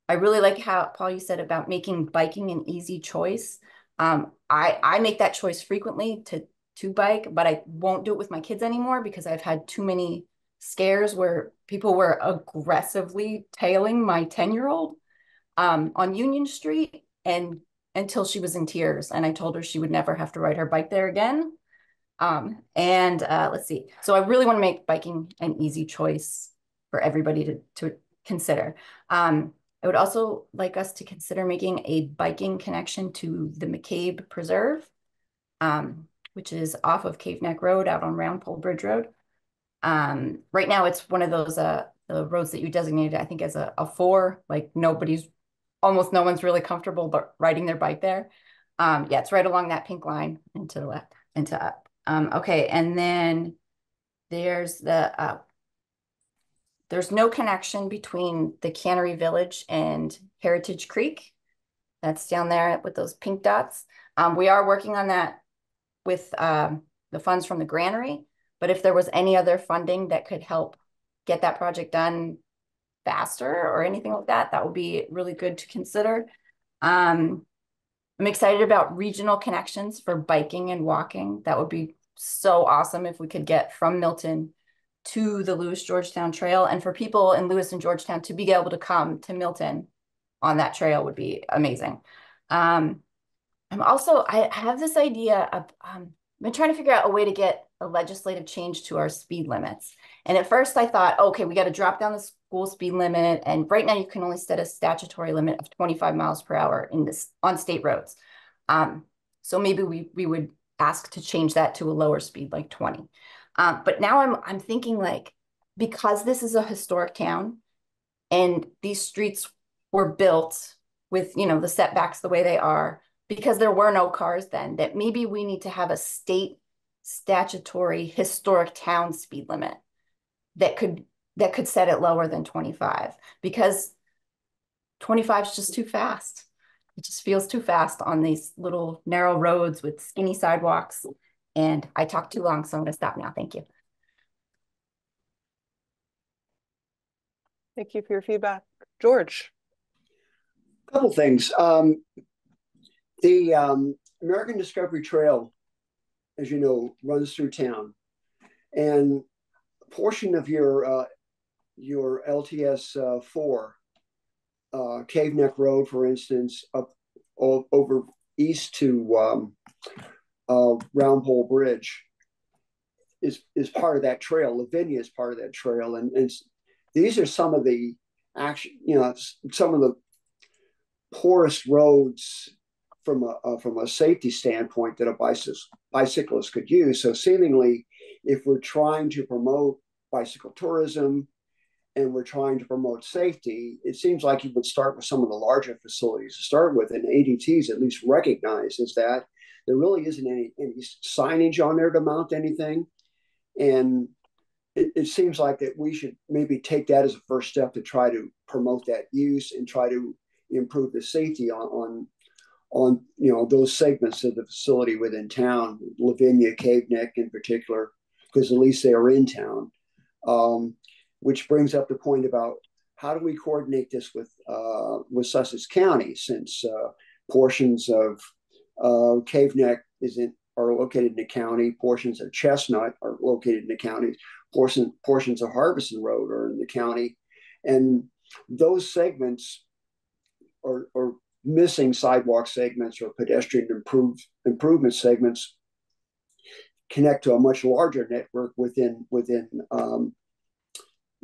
I really like how, Paul, you said about making biking an easy choice. I make that choice frequently to bike, but I won't do it with my kids anymore because I've had too many scares where people were aggressively tailing my 10-year-old on Union Street, and until she was in tears, and I told her she would never have to ride her bike there again. Let's see. So I really want to make biking an easy choice for everybody to consider. I would also like us to consider making a biking connection to the McCabe Preserve, which is off of Cave Neck Road out on Round Pole Bridge Road. Right now it's one of those the roads that you designated, I think, as a 4, like almost no one's really comfortable but riding their bike there. Yeah, it's right along that pink line and to the left and to up. Okay, and then there's there's no connection between the Cannery Village and Heritage Creek. That's down there with those pink dots. We are working on that with the funds from the granary, but if there was any other funding that could help get that project done, faster or anything like that, that would be really good to consider. I'm excited about regional connections for biking and walking. That would be so awesome if we could get from Milton to the Lewis-Georgetown Trail. And for people in Lewis and Georgetown to be able to come to Milton on that trail would be amazing. I have this idea of, I've been trying to figure out a way to get a legislative change to our speed limits. And at first I thought, okay, we got to drop down the school speed limit. And right now you can only set a statutory limit of 25 miles per hour on state roads. So maybe we would ask to change that to a lower speed, like 20. But now I'm thinking, like, because this is a historic town and these streets were built with, the setbacks the way they are, because there were no cars then, that maybe we need to have a state statutory historic town speed limit that could set it lower than 25, because 25 is just too fast. It just feels too fast on these little narrow roads with skinny sidewalks. And I talked too long, so I'm going to stop now. Thank you. Thank you for your feedback. George. A couple things. The American Discovery Trail, as you know, runs through town, and a portion of your LTS 4, Cave Neck Road, for instance, up over east to Round Pole Bridge, is part of that trail. Lavinia is part of that trail, and these are some of the some of the poorest roads from a safety standpoint that a bicyclist could use. So seemingly, if we're trying to promote bicycle tourism and we're trying to promote safety, it seems like you would start with some of the larger facilities to start with, and ADTs at least recognizes that there really isn't any signage on there to mount anything. And it seems like that we should maybe take that as a first step to try to promote that use and try to improve the safety on those segments of the facility within town, Lavinia, Cave Neck in particular, because at least they are in town. Which brings up the point about how do we coordinate this with Sussex County, since portions of Cave Neck are located in the county, portions of Chestnut are located in the county, portions of Harbison Road are in the county, and those segments are missing sidewalk segments or pedestrian improvement segments connect to a much larger network within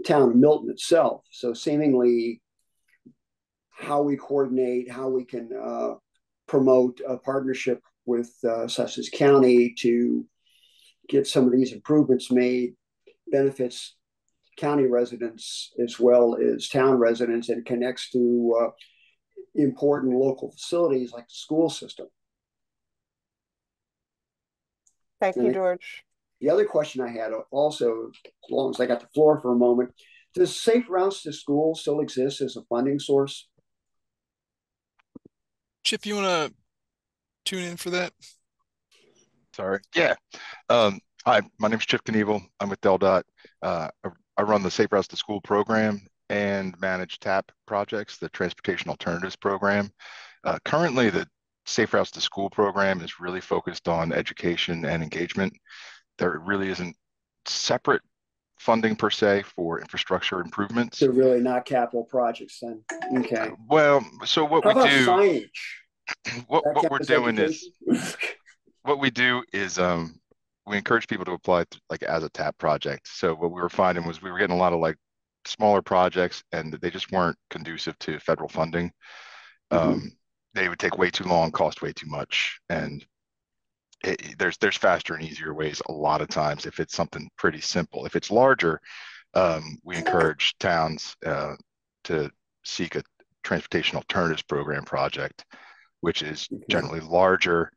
town of Milton itself. So seemingly how we coordinate, how we can promote a partnership with Sussex County to get some of these improvements made benefits county residents as well as town residents, and connects to important local facilities like the school system. Thank you, George. The other question I had also, as long as I got the floor for a moment, does Safe Routes to School still exist as a funding source? Chip, you want to tune in for that? Sorry. Yeah. Hi, my name is Chip Knievel. I'm with DelDOT. I run the Safe Routes to School program and manage TAP projects, the Transportation Alternatives program. Currently, the Safe Routes to School program is really focused on education and engagement. There really isn't separate funding per se for infrastructure improvements. They're really not capital projects then. Okay. Well, so what How we about do, signage? what we're doing education? is, what we do is we encourage people to apply like as a TAP project. So what we were finding was we were getting a lot of like smaller projects and they just weren't conducive to federal funding. They would take way too long, cost way too much, and there's faster and easier ways a lot of times if it's something pretty simple. If it's larger, we encourage towns to seek a transportation alternatives program project, which is generally larger.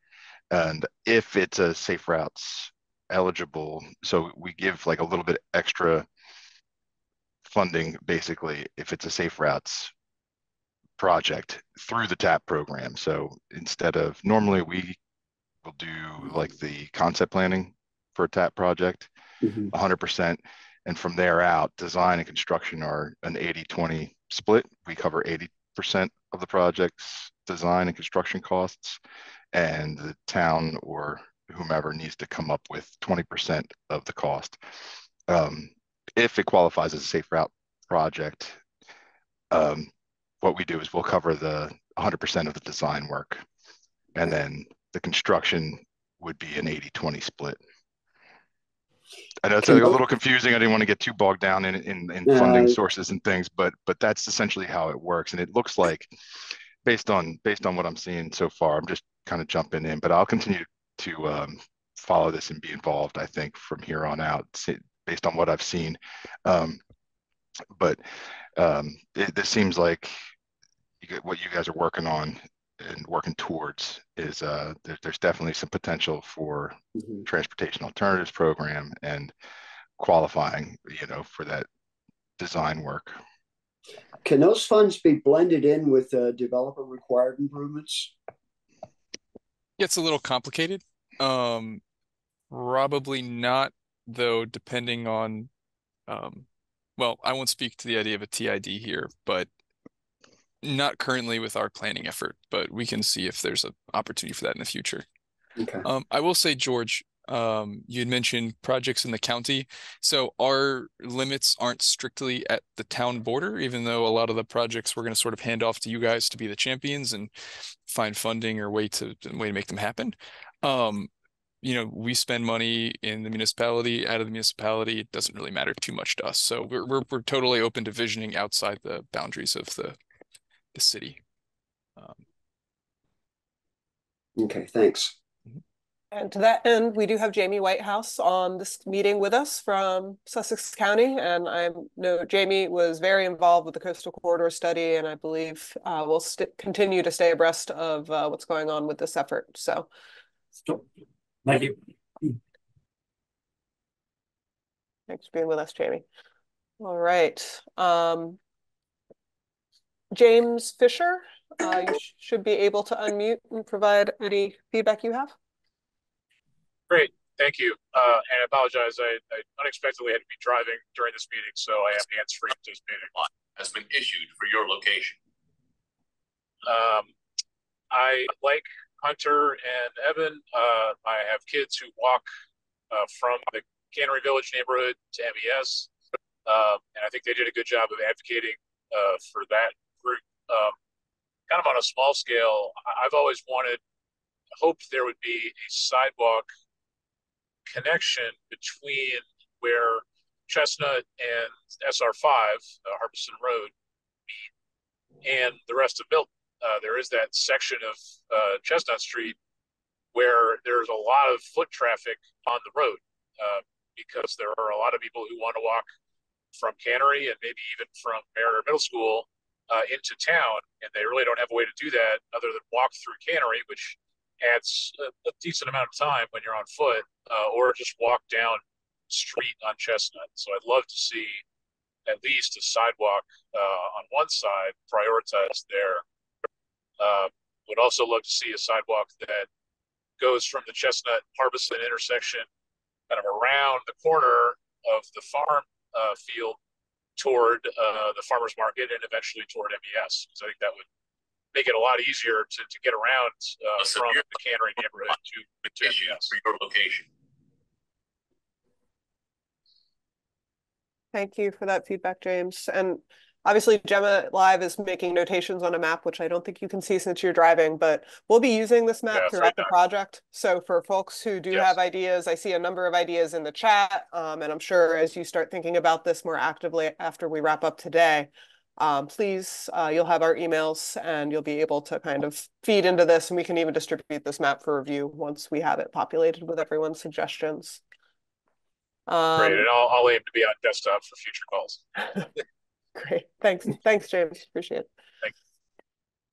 And if it's a Safe Routes eligible, so we give like a little bit extra funding basically if it's a Safe Routes project through the TAP program. So instead of, normally we will do like the concept planning for a TAP project 100%, And from there out, design and construction are an 80-20 split. We cover 80% of the project's design and construction costs, and the town or whomever needs to come up with 20% of the cost. If it qualifies as a safe route project, what we do is we'll cover the 100% of the design work, and then the construction would be an 80-20 split. I know it's a little confusing. I didn't want to get too bogged down in funding sources and things, but that's essentially how it works. And it looks like, based on what I'm seeing so far, I'm just kind of jumping in, but I'll continue to follow this and be involved, I think, from here on out, based on what I've seen. This seems like what you guys are working on and working towards is there's definitely some potential for transportation alternatives program and qualifying, for that design work. Can those funds be blended in with developer required improvements? Yeah, it's a little complicated. Probably not, though, depending on, well, I won't speak to the idea of a TID here, but not currently with our planning effort, but we can see if there's an opportunity for that in the future. Okay. I will say, George, you had mentioned projects in the county. So our limits aren't strictly at the town border, even though a lot of the projects we're going to sort of hand off to you guys to be the champions and find funding or way to make them happen. We spend money in the municipality, out of the municipality. It doesn't really matter too much to us. So we're totally open to visioning outside the boundaries of the city. Okay, thanks. And to that end, we do have Jamie Whitehouse on this meeting with us from Sussex County. And I know Jamie was very involved with the Coastal Corridor study, and I believe will continue to stay abreast of what's going on with this effort. So thank you. Thanks for being with us, Jamie. All right. James Fisher, you should be able to unmute and provide any feedback you have. Great, thank you. And I apologize, I unexpectedly had to be driving during this meeting, so I have hands-free for this meeting. Has been issued for your location. I like Hunter and Evan. I have kids who walk from the Cannery Village neighborhood to MES, and I think they did a good job of advocating for that group. Kind of on a small scale, I've always hoped there would be a sidewalk connection between where Chestnut and SR5, Harbison Road, meet, and the rest of Milton. There is that section of Chestnut Street where there's a lot of foot traffic on the road because there are a lot of people who want to walk from Cannery and maybe even from Mariner Middle School into town, and they really don't have a way to do that other than walk through Cannery, which adds a decent amount of time when you're on foot, or just walk down street on Chestnut. So I'd love to see at least a sidewalk on one side prioritized there. Would also love to see a sidewalk that goes from the Chestnut Harbison intersection kind of around the corner of the farm field toward the farmer's market and eventually toward MES. So I think that would make it a lot easier to get around from the Cannery neighborhood to MES. For your location. Thank you for that feedback, James. And obviously, Gemma Live is making notations on a map, which I don't think you can see since you're driving, but we'll be using this map throughout the project. So for folks who do have ideas, I see a number of ideas in the chat, and I'm sure as you start thinking about this more actively after we wrap up today, please, you'll have our emails and you'll be able to kind of feed into this, and we can even distribute this map for review once we have it populated with everyone's suggestions. Great, and I'll aim to be on desktop for future calls. Great, thanks, James. Appreciate it. Thanks.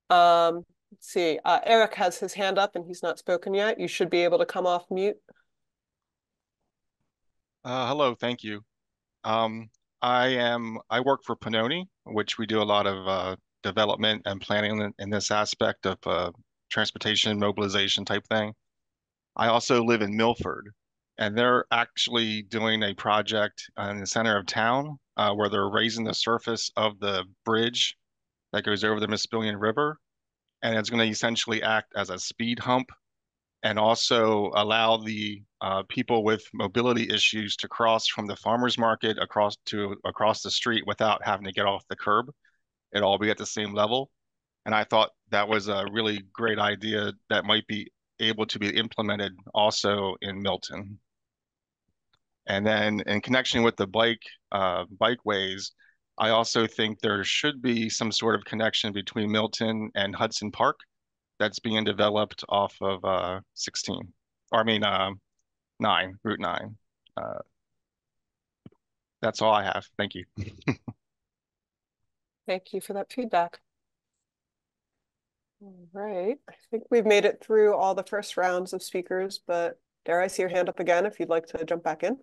Let's see. Eric has his hand up and he's not spoken yet. You should be able to come off mute. Hello, thank you. I work for Pannoni, which we do a lot of development and planning in this aspect of transportation mobilization type thing. I also live in Milford, and they're actually doing a project in the center of town where they're raising the surface of the bridge that goes over the Mississippi River, and it's going to essentially act as a speed hump and also allow the people with mobility issues to cross from the farmer's market across the street without having to get off the curb. It'll all be at the same level. And I thought that was a really great idea that might be able to be implemented also in Milton. And then in connection with the bikeways, I also think there should be some sort of connection between Milton and Hudson Park that's being developed off of 16, or I mean 9, Route 9. That's all I have. Thank you. Thank you for that feedback. All right, I think we've made it through all the first rounds of speakers, but Dara, I see your hand up again if you'd like to jump back in.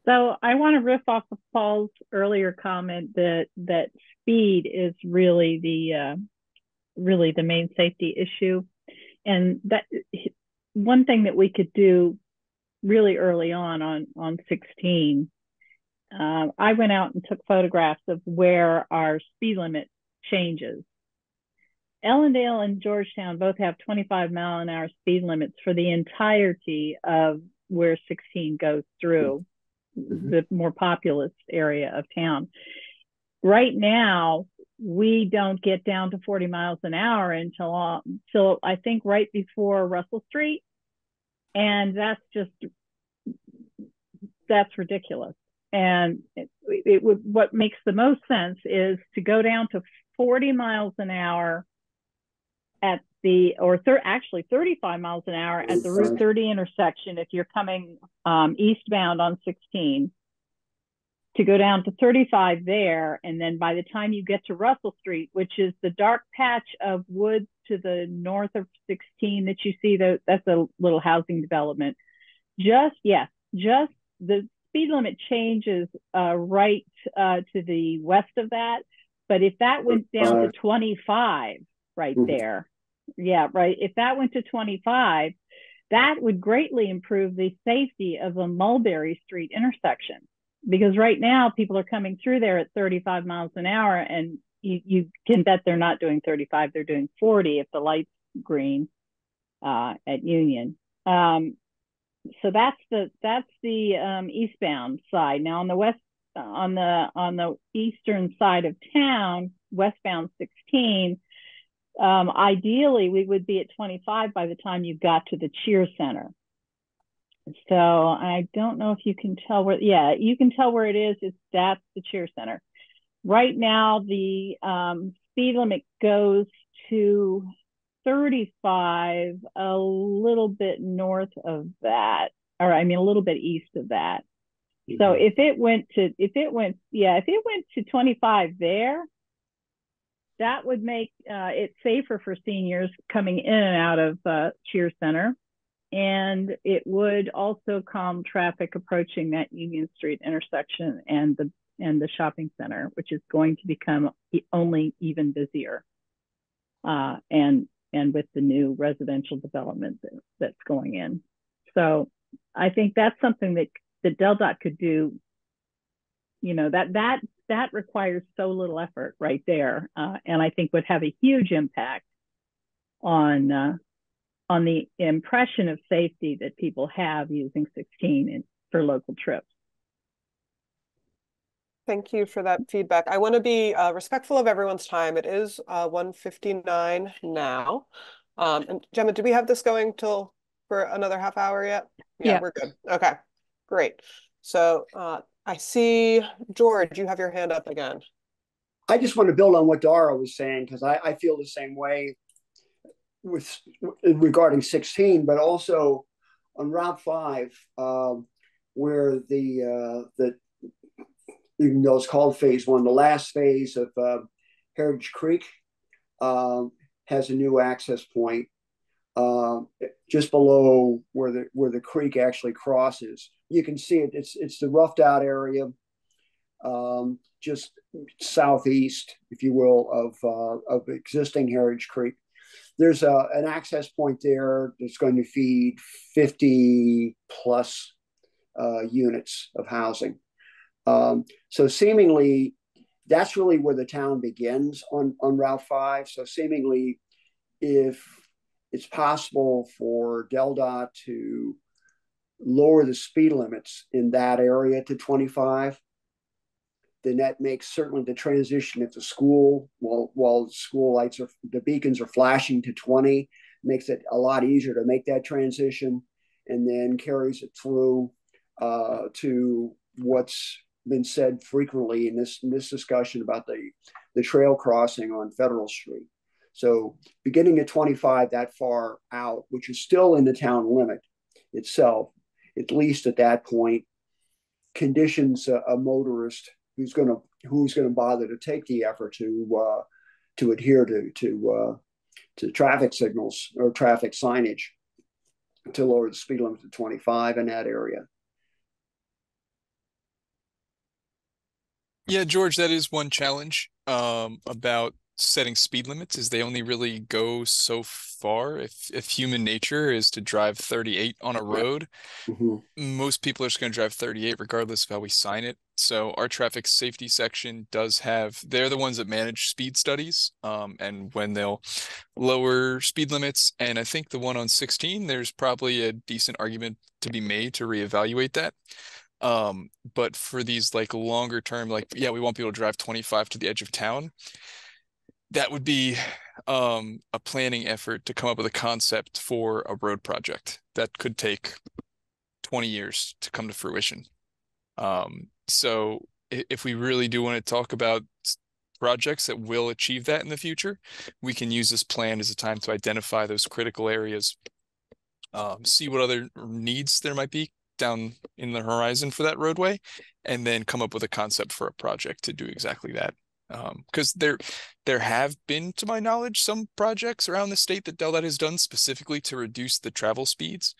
So I want to riff off of Paul's earlier comment that speed is really the main safety issue, and that one thing that we could do really early on 16. I went out and took photographs of where our speed limit changes. Ellendale and Georgetown both have 25-mile-an-hour speed limits for the entirety of where 16 goes through the more populous area of town. Right now, we don't get down to 40 miles an hour until I think right before Russell Street. And that's ridiculous. And what makes the most sense is to go down to 40 miles an hour at actually 35 miles an hour at the Route 30 intersection if you're coming eastbound on 16, to go down to 35 there, and then by the time you get to Russell Street, which is the dark patch of woods to the north of 16 that you see, that's a little housing development. Just the speed limit changes right to the west of that, but if that went down to 25 right there, yeah, right. If that went to 25, that would greatly improve the safety of the Mulberry Street intersection, because right now people are coming through there at 35 miles an hour, and you can bet they're not doing 35, they're doing 40 if the light's green at Union. So that's the eastbound side. Now on the west, on the eastern side of town, westbound 16. Ideally, we would be at 25 by the time you got to the Cheer Center. So I don't know if you can tell where, yeah, you can tell where it is. That's the Cheer Center. Right now, the speed limit goes to 35, a little bit north of that, or I mean, a little bit east of that. So if it went to 25 there, that would make it safer for seniors coming in and out of Cheer Center. And it would also calm traffic approaching that Union Street intersection and the shopping center, which is going to become only even busier. And with the new residential development that's going in. So I think that's something that DelDOT could do. You know, that requires so little effort right there, and I think would have a huge impact on the impression of safety that people have using 16 for local trips. Thank you for that feedback. I want to be respectful of everyone's time. It is 1:59 now. And Gemma, do we have this going for another half hour yet? Yeah, we're good. Okay, great. So I see, George, you have your hand up again. I just want to build on what Dara was saying, because I feel the same way regarding 16, but also on Route 5, where even though it's called Phase 1, the last phase of Heritage Creek has a new access point just below where the creek actually crosses. You can see it. It's the roughed out area, just southeast, if you will, of existing Heritage Creek. there's an access point there that's going to feed 50 plus units of housing. So seemingly, that's really where the town begins on Route 5. So seemingly, if it's possible for DelDOT to lower the speed limits in that area to 25, then that makes certainly the transition at the school, while school lights are, the beacons are flashing to 20, makes it a lot easier to make that transition, and then carries it through to what's been said frequently in this discussion about the trail crossing on Federal Street. So beginning at 25 that far out, which is still in the town limit itself, at least at that point, conditions a motorist who's going to bother to take the effort to adhere to traffic signals or traffic signage to lower the speed limit to 25 in that area. Yeah, George, that is one challenge about setting speed limits, is they only really go so far. If human nature is to drive 38 on a road, most people are just going to drive 38 regardless of how we sign it. So our traffic safety section does have, they're the ones that manage speed studies, and when they'll lower speed limits. And I think the one on 16, there's probably a decent argument to be made to reevaluate that. But for these like longer term, like, yeah, we want people to drive 25 to the edge of town. That would be a planning effort to come up with a concept for a road project that could take 20 years to come to fruition. So if we really do want to talk about projects that will achieve that in the future, we can use this plan as a time to identify those critical areas, see what other needs there might be down in the horizon for that roadway, and then come up with a concept for a project to do exactly that. Because there have been, to my knowledge, some projects around the state that DelDOT has done specifically to reduce the travel speeds.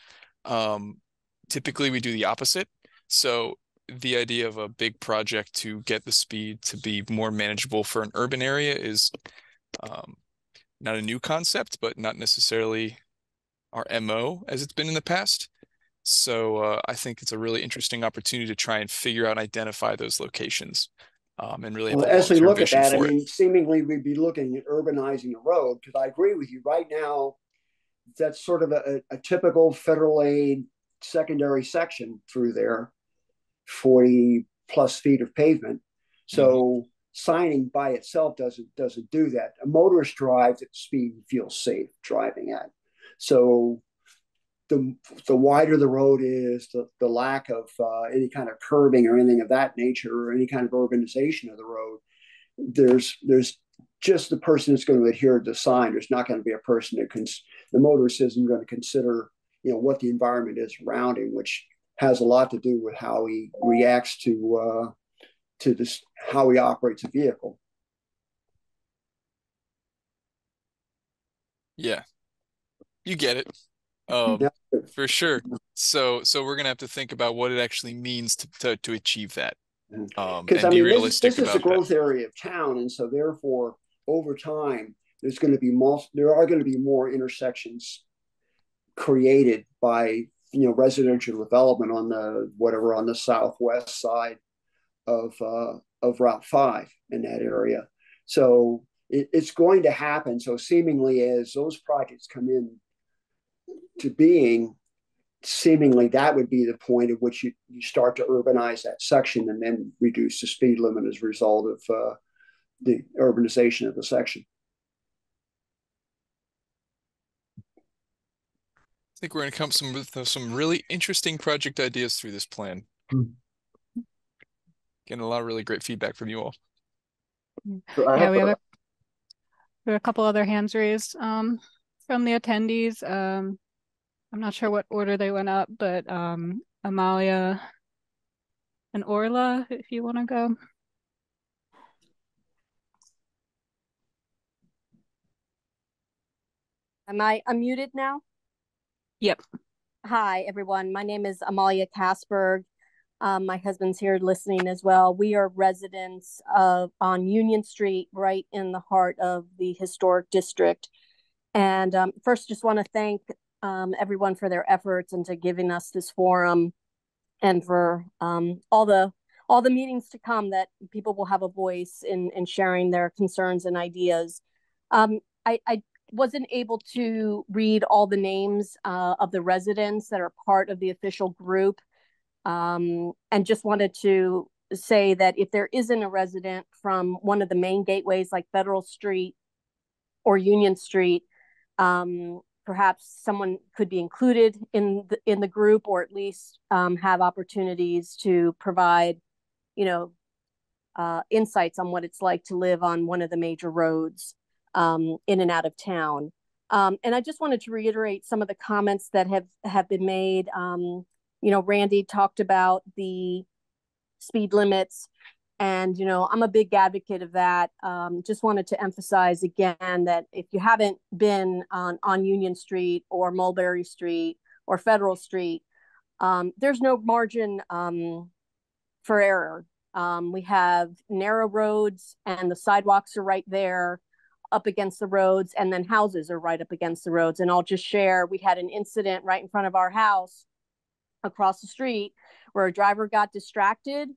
Typically, we do the opposite. So the idea of a big project to get the speed to be more manageable for an urban area is not a new concept, but not necessarily our MO as it's been in the past. So I think it's a really interesting opportunity to try and figure out and identify those locations, and really have a as we long-term look at vision that, I for it. mean, seemingly we'd be looking at urbanizing the road, because I agree with you. Right now, that's sort of a typical federal aid secondary section through there, 40 plus feet of pavement. So signing by itself doesn't do that. A motorist drives at speed and feels safe driving at. So the wider the road is, the lack of any kind of curbing or anything of that nature, or any kind of urbanization of the road, there's just the person that's going to adhere to the sign. There's not going to be a person that the motorist isn't going to consider, what the environment is around him, which has a lot to do with how he reacts to this, how he operates a vehicle. Yeah, you get it. For sure. So we're gonna have to think about what it actually means to achieve that. Because and be realistic this is a about growth area of town, and so therefore, over time, there are going to be more intersections created by residential development on the southwest side of Route 5 in that area. So it's going to happen. So seemingly, as those projects come in to being, seemingly that would be the point at which you start to urbanize that section and then reduce the speed limit as a result of the urbanization of the section. I think we're going to come with some really interesting project ideas through this plan. Getting a lot of really great feedback from you all. Yeah, we have a couple other hands raised from the attendees. I'm not sure what order they went up, but Amalia and Orla, if you want to go. Am I unmuted now? Yep. Hi, everyone. My name is Amalia Kasberg. My husband's here listening as well. We are residents on Union Street, right in the heart of the historic district. And first, just want to thank everyone for their efforts and to giving us this forum, and for all the meetings to come that people will have a voice in sharing their concerns and ideas. I wasn't able to read all the names of the residents that are part of the official group, and just wanted to say that if there isn't a resident from one of the main gateways like Federal Street or Union Street, perhaps someone could be included in the group, or at least have opportunities to provide, insights on what it's like to live on one of the major roads in and out of town. And I just wanted to reiterate some of the comments that have been made. Randy talked about the speed limits, and I'm a big advocate of that. Just wanted to emphasize again that if you haven't been on Union Street or Mulberry Street or Federal Street, there's no margin for error. We have narrow roads, and the sidewalks are right there up against the roads, and then houses are right up against the roads. And I'll just share, we had an incident right in front of our house across the street where a driver got distracted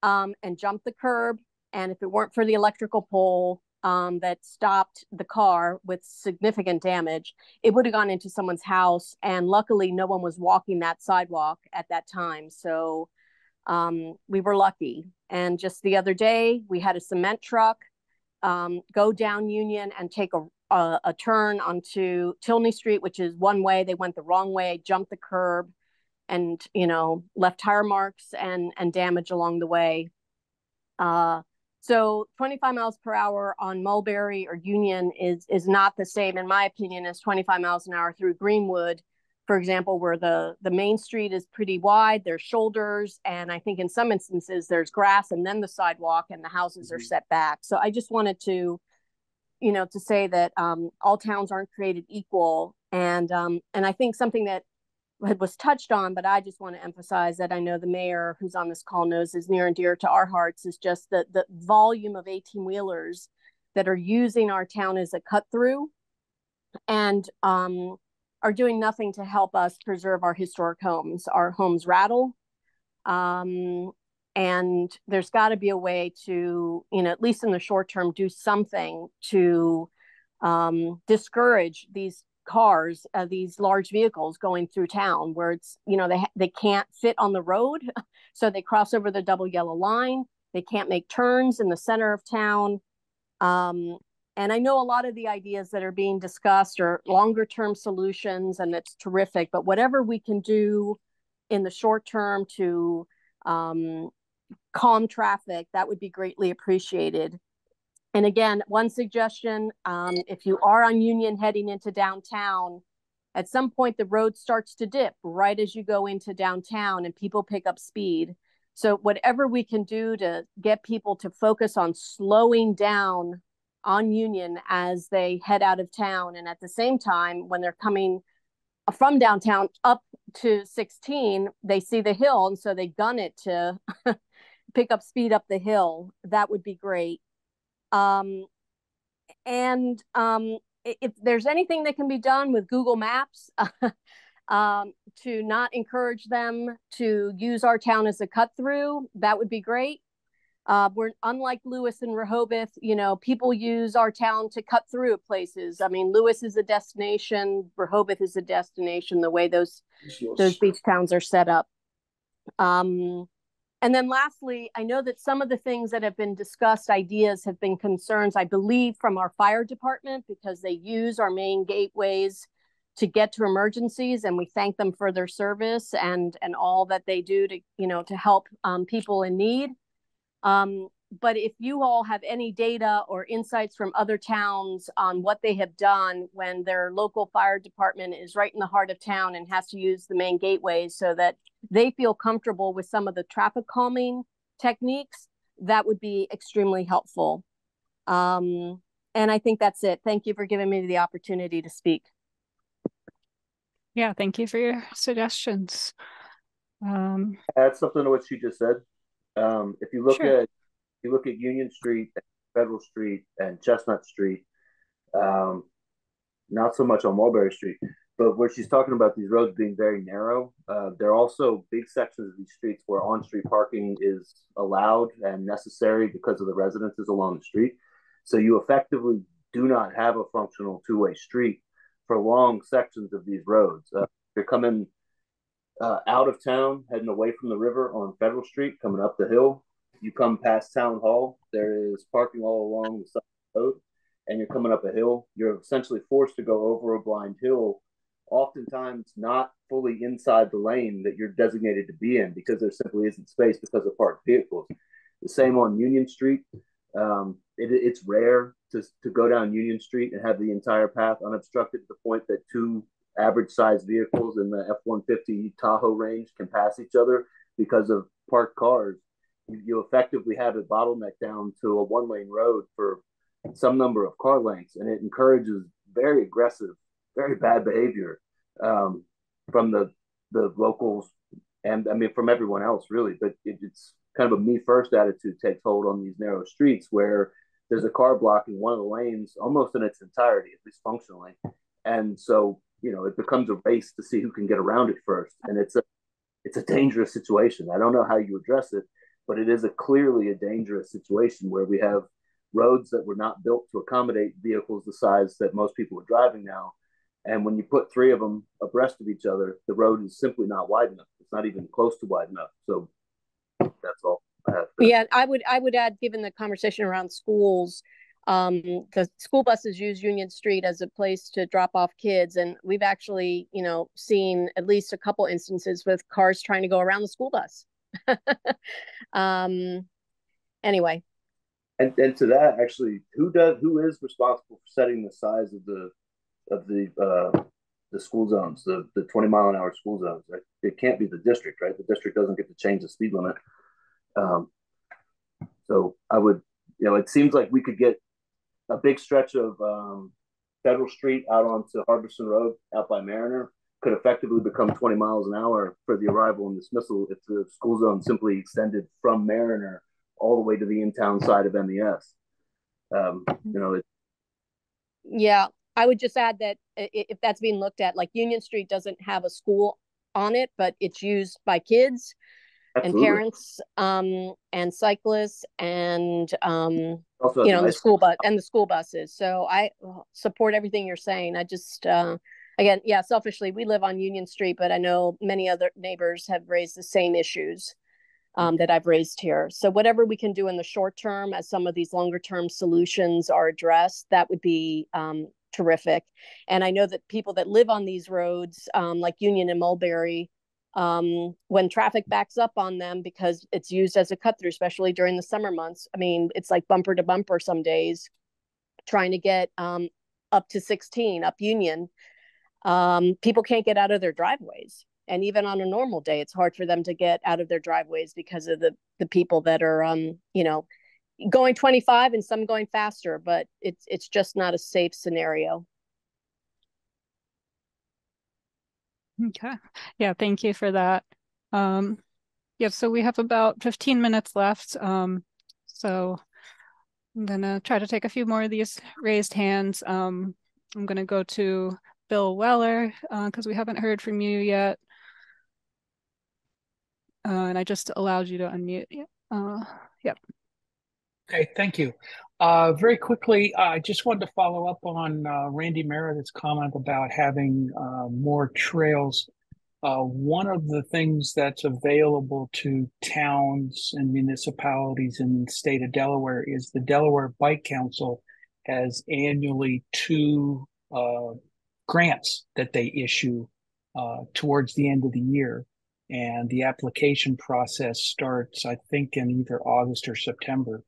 and jumped the curb. And if it weren't for the electrical pole that stopped the car with significant damage, it would have gone into someone's house. And luckily, no one was walking that sidewalk at that time. So we were lucky. And just the other day, we had a cement truck go down Union and take a turn onto Tilney Street, which is one way. They went the wrong way, jumped the curb, and left tire marks and damage along the way. So 25 miles per hour on Mulberry or Union is not the same, in my opinion, as 25 miles an hour through Greenwood, for example, where the main street is pretty wide, there's shoulders, and I think in some instances there's grass and then the sidewalk, and the houses are set back. So I just wanted to say that all towns aren't created equal, and I think something that was touched on, but I just want to emphasize that I know the mayor who's on this call knows is near and dear to our hearts, is just the volume of 18-wheelers that are using our town as a cut through, and are doing nothing to help us preserve our historic homes. Our homes rattle, and there's got to be a way to, at least in the short term, do something to discourage these cars, these large vehicles going through town, where it's, they can't fit on the road, so they cross over the double yellow line. They can't make turns in the center of town. And I know a lot of the ideas that are being discussed are longer term solutions, and it's terrific, but whatever we can do in the short term to calm traffic, that would be greatly appreciated. And again, one suggestion, if you are on Union heading into downtown, at some point the road starts to dip right as you go into downtown, and people pick up speed. So whatever we can do to get people to focus on slowing down on Union as they head out of town, and at the same time, when they're coming from downtown up to 16, they see the hill, and so they gun it to pick up speed up the hill. That would be great. If there's anything that can be done with Google Maps to not encourage them to use our town as a cut through, that would be great. We're unlike Lewis and Rehoboth. People use our town to cut through places. I mean, Lewis is a destination, Rehoboth is a destination, the way those beach towns are set up. And then lastly, I know that some of the things that have been discussed, ideas, have been concerns, I believe, from our fire department, because they use our main gateways to get to emergencies, and we thank them for their service and all that they do to help people in need. But if you all have any data or insights from other towns on what they have done when their local fire department is right in the heart of town and has to use the main gateways so that they feel comfortable with some of the traffic calming techniques, that would be extremely helpful. And I think that's it. Thank you for giving me the opportunity to speak. Yeah, thank you for your suggestions. Add something to what she just said. If you look at Union Street, Federal Street, and Chestnut Street, not so much on Mulberry Street. But where she's talking about these roads being very narrow, there are also big sections of these streets where on-street parking is allowed and necessary because of the residences along the street. So you effectively do not have a functional two-way street for long sections of these roads. You're coming out of town, heading away from the river on Federal Street, coming up the hill. You come past Town Hall, there is parking all along the side of the road, and you're coming up a hill. You're essentially forced to go over a blind hill, oftentimes not fully inside the lane that you're designated to be in because there simply isn't space because of parked vehicles. The same on Union Street. It's rare to go down Union Street and have the entire path unobstructed to the point that two average sized vehicles in the F-150 Tahoe range can pass each other because of parked cars. You effectively have it bottlenecked down to a one-lane road for some number of car lengths, and it encourages very aggressive, very bad behavior from the locals, and I mean from everyone else really. But it's kind of a me first attitude takes hold on these narrow streets where there's a car blocking one of the lanes almost in its entirety, at least functionally, and so it becomes a race to see who can get around it first, and it's a dangerous situation. I don't know how you address it, but it is clearly a dangerous situation where we have roads that were not built to accommodate vehicles the size that most people are driving now. And when you put three of them abreast of each other, the road is simply not wide enough. It's not even close to wide enough. So that's all I have. Yeah, I would add, given the conversation around schools, the school buses use Union Street as a place to drop off kids. And we've actually, seen at least a couple instances with cars trying to go around the school bus. Anyway. And to that, actually, who is responsible for setting the size of the school zones, the 20-mile-an-hour school zones? It can't be the district, right? The district doesn't get to change the speed limit. So I would, it seems like we could get a big stretch of Federal Street out onto Harbison Road out by Mariner could effectively become 20 miles an hour for the arrival and dismissal if the school zone simply extended from Mariner all the way to the in-town side of MES. Yeah, I would just add that if that's being looked at, like Union Street doesn't have a school on it, but it's used by kids and parents and cyclists and the school bus and the school buses. So I support everything you're saying. I just again, selfishly, we live on Union Street, but I know many other neighbors have raised the same issues that I've raised here. So whatever we can do in the short term as some of these longer term solutions are addressed, that would be terrific. And I know that people that live on these roads, like Union and Mulberry, when traffic backs up on them because it's used as a cut through, especially during the summer months, I mean, it's like bumper to bumper some days trying to get up to 16 up Union. People can't get out of their driveways. And even on a normal day, it's hard for them to get out of their driveways because of the people that are, going 25 and some going faster, but it's just not a safe scenario. Okay. Yeah, thank you for that. So we have about 15 minutes left. So I'm gonna try to take a few more of these raised hands. I'm gonna go to Bill Weller because we haven't heard from you yet. And I just allowed you to unmute. Yep. Okay, thank you. Very quickly, I just wanted to follow up on Randy Meredith's comment about having more trails. One of the things that's available to towns and municipalities in the state of Delaware is the Delaware Bike Council has annually 2 grants that they issue towards the end of the year. And the application process starts, I think, in either August or September.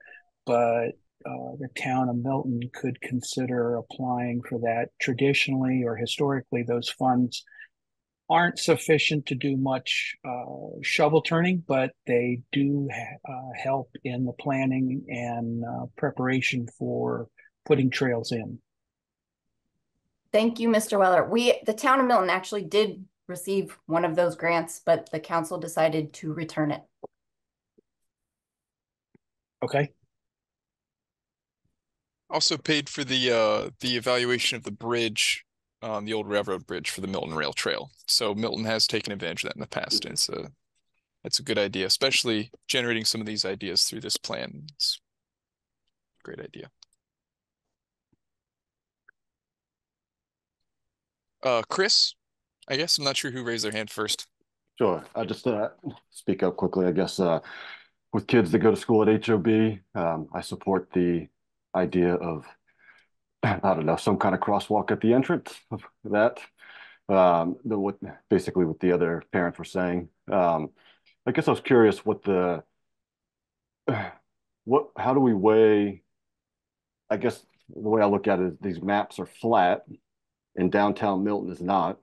But the town of Milton could consider applying for that. Traditionally or historically, those funds aren't sufficient to do much shovel turning, but they do help in the planning and preparation for putting trails in. Thank you, Mr. Weller. The town of Milton actually did receive one of those grants, but the council decided to return it. Okay. Also paid for the evaluation of the bridge the old railroad bridge for the Milton Rail Trail. So Milton has taken advantage of that in the past, and it's a good idea, especially generating some of these ideas through this plan. It's a great idea. Chris, I guess I'm not sure who raised their hand first. Sure. I just speak up quickly, I guess. With kids that go to school at HOB, I support the idea of, I don't know, some kind of crosswalk at the entrance of that. Basically what the other parents were saying. I guess I was curious how do we weigh, I guess the way I look at it is these maps are flat and downtown Milton is not.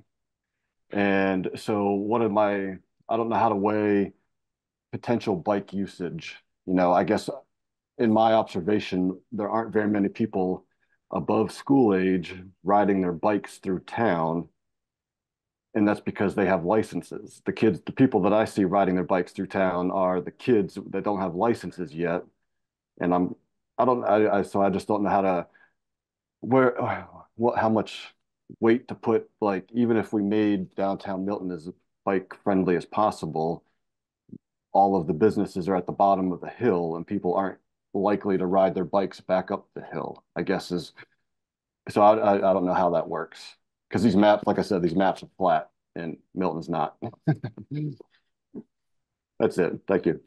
And so I don't know how to weigh potential bike usage. I guess in my observation, there aren't very many people above school age riding their bikes through town. And that's because they have licenses. The people that I see riding their bikes through town are the kids that don't have licenses yet. And so I just don't know how much weight to put, like, even if we made downtown Milton as bike friendly as possible, all of the businesses are at the bottom of the hill and people aren't likely to ride their bikes back up the hill, I guess so I don't know how that works. Because these maps, like I said, these maps are flat and Milton's not. That's it. Thank you.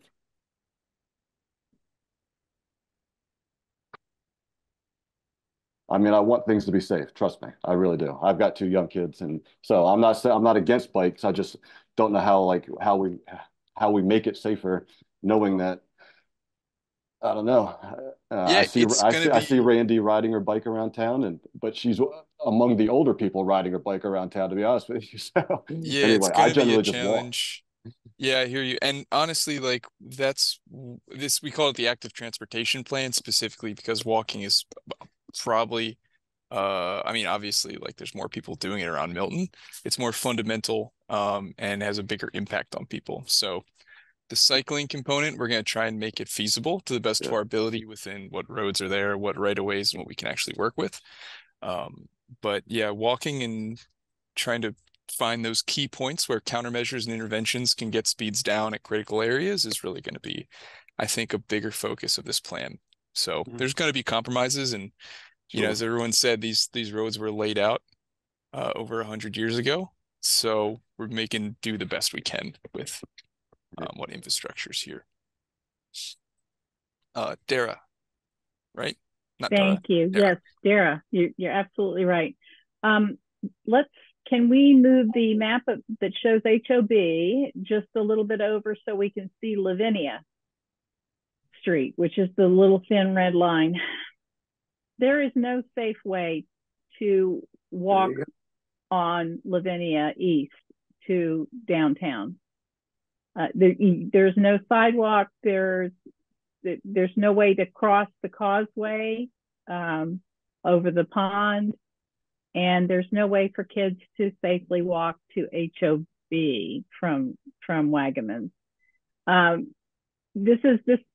I mean, I want things to be safe. Trust me, I really do. I've got 2 young kids, and so I'm not against bikes. I just don't know how we make it safer, knowing that, I don't know. Yeah, I see Randy riding her bike around town, but she's among the older people riding her bike around town, to be honest with you. So Yeah, anyway, it's I gonna be a generally just walk. challenge. Yeah, I hear you. And honestly, like we call it the active transportation plan specifically because walking is probably, I mean, obviously, like there's more people doing it around Milton. It's more fundamental, and has a bigger impact on people. So the cycling component, we're going to try and make it feasible to the best of our ability within what roads are there, what right of ways, and what we can actually work with. But yeah, walking and trying to find those key points where countermeasures and interventions can get speeds down at critical areas is really going to be, I think, a bigger focus of this plan. So there's going to be compromises, and as everyone said, these roads were laid out over 100 years ago. So we're making do the best we can with what infrastructure's here. Dara, right? Not Thank Dara. you. Dara. Yes, Dara, you're absolutely right. Can we move the map that shows HOB just a little bit over so we can see Lavinia Street, which is the little thin red line? There is no safe way to walk on Lavinia East to downtown. There's no sidewalk. There's no way to cross the causeway over the pond, and there's no way for kids to safely walk to HOB from Wagaman. This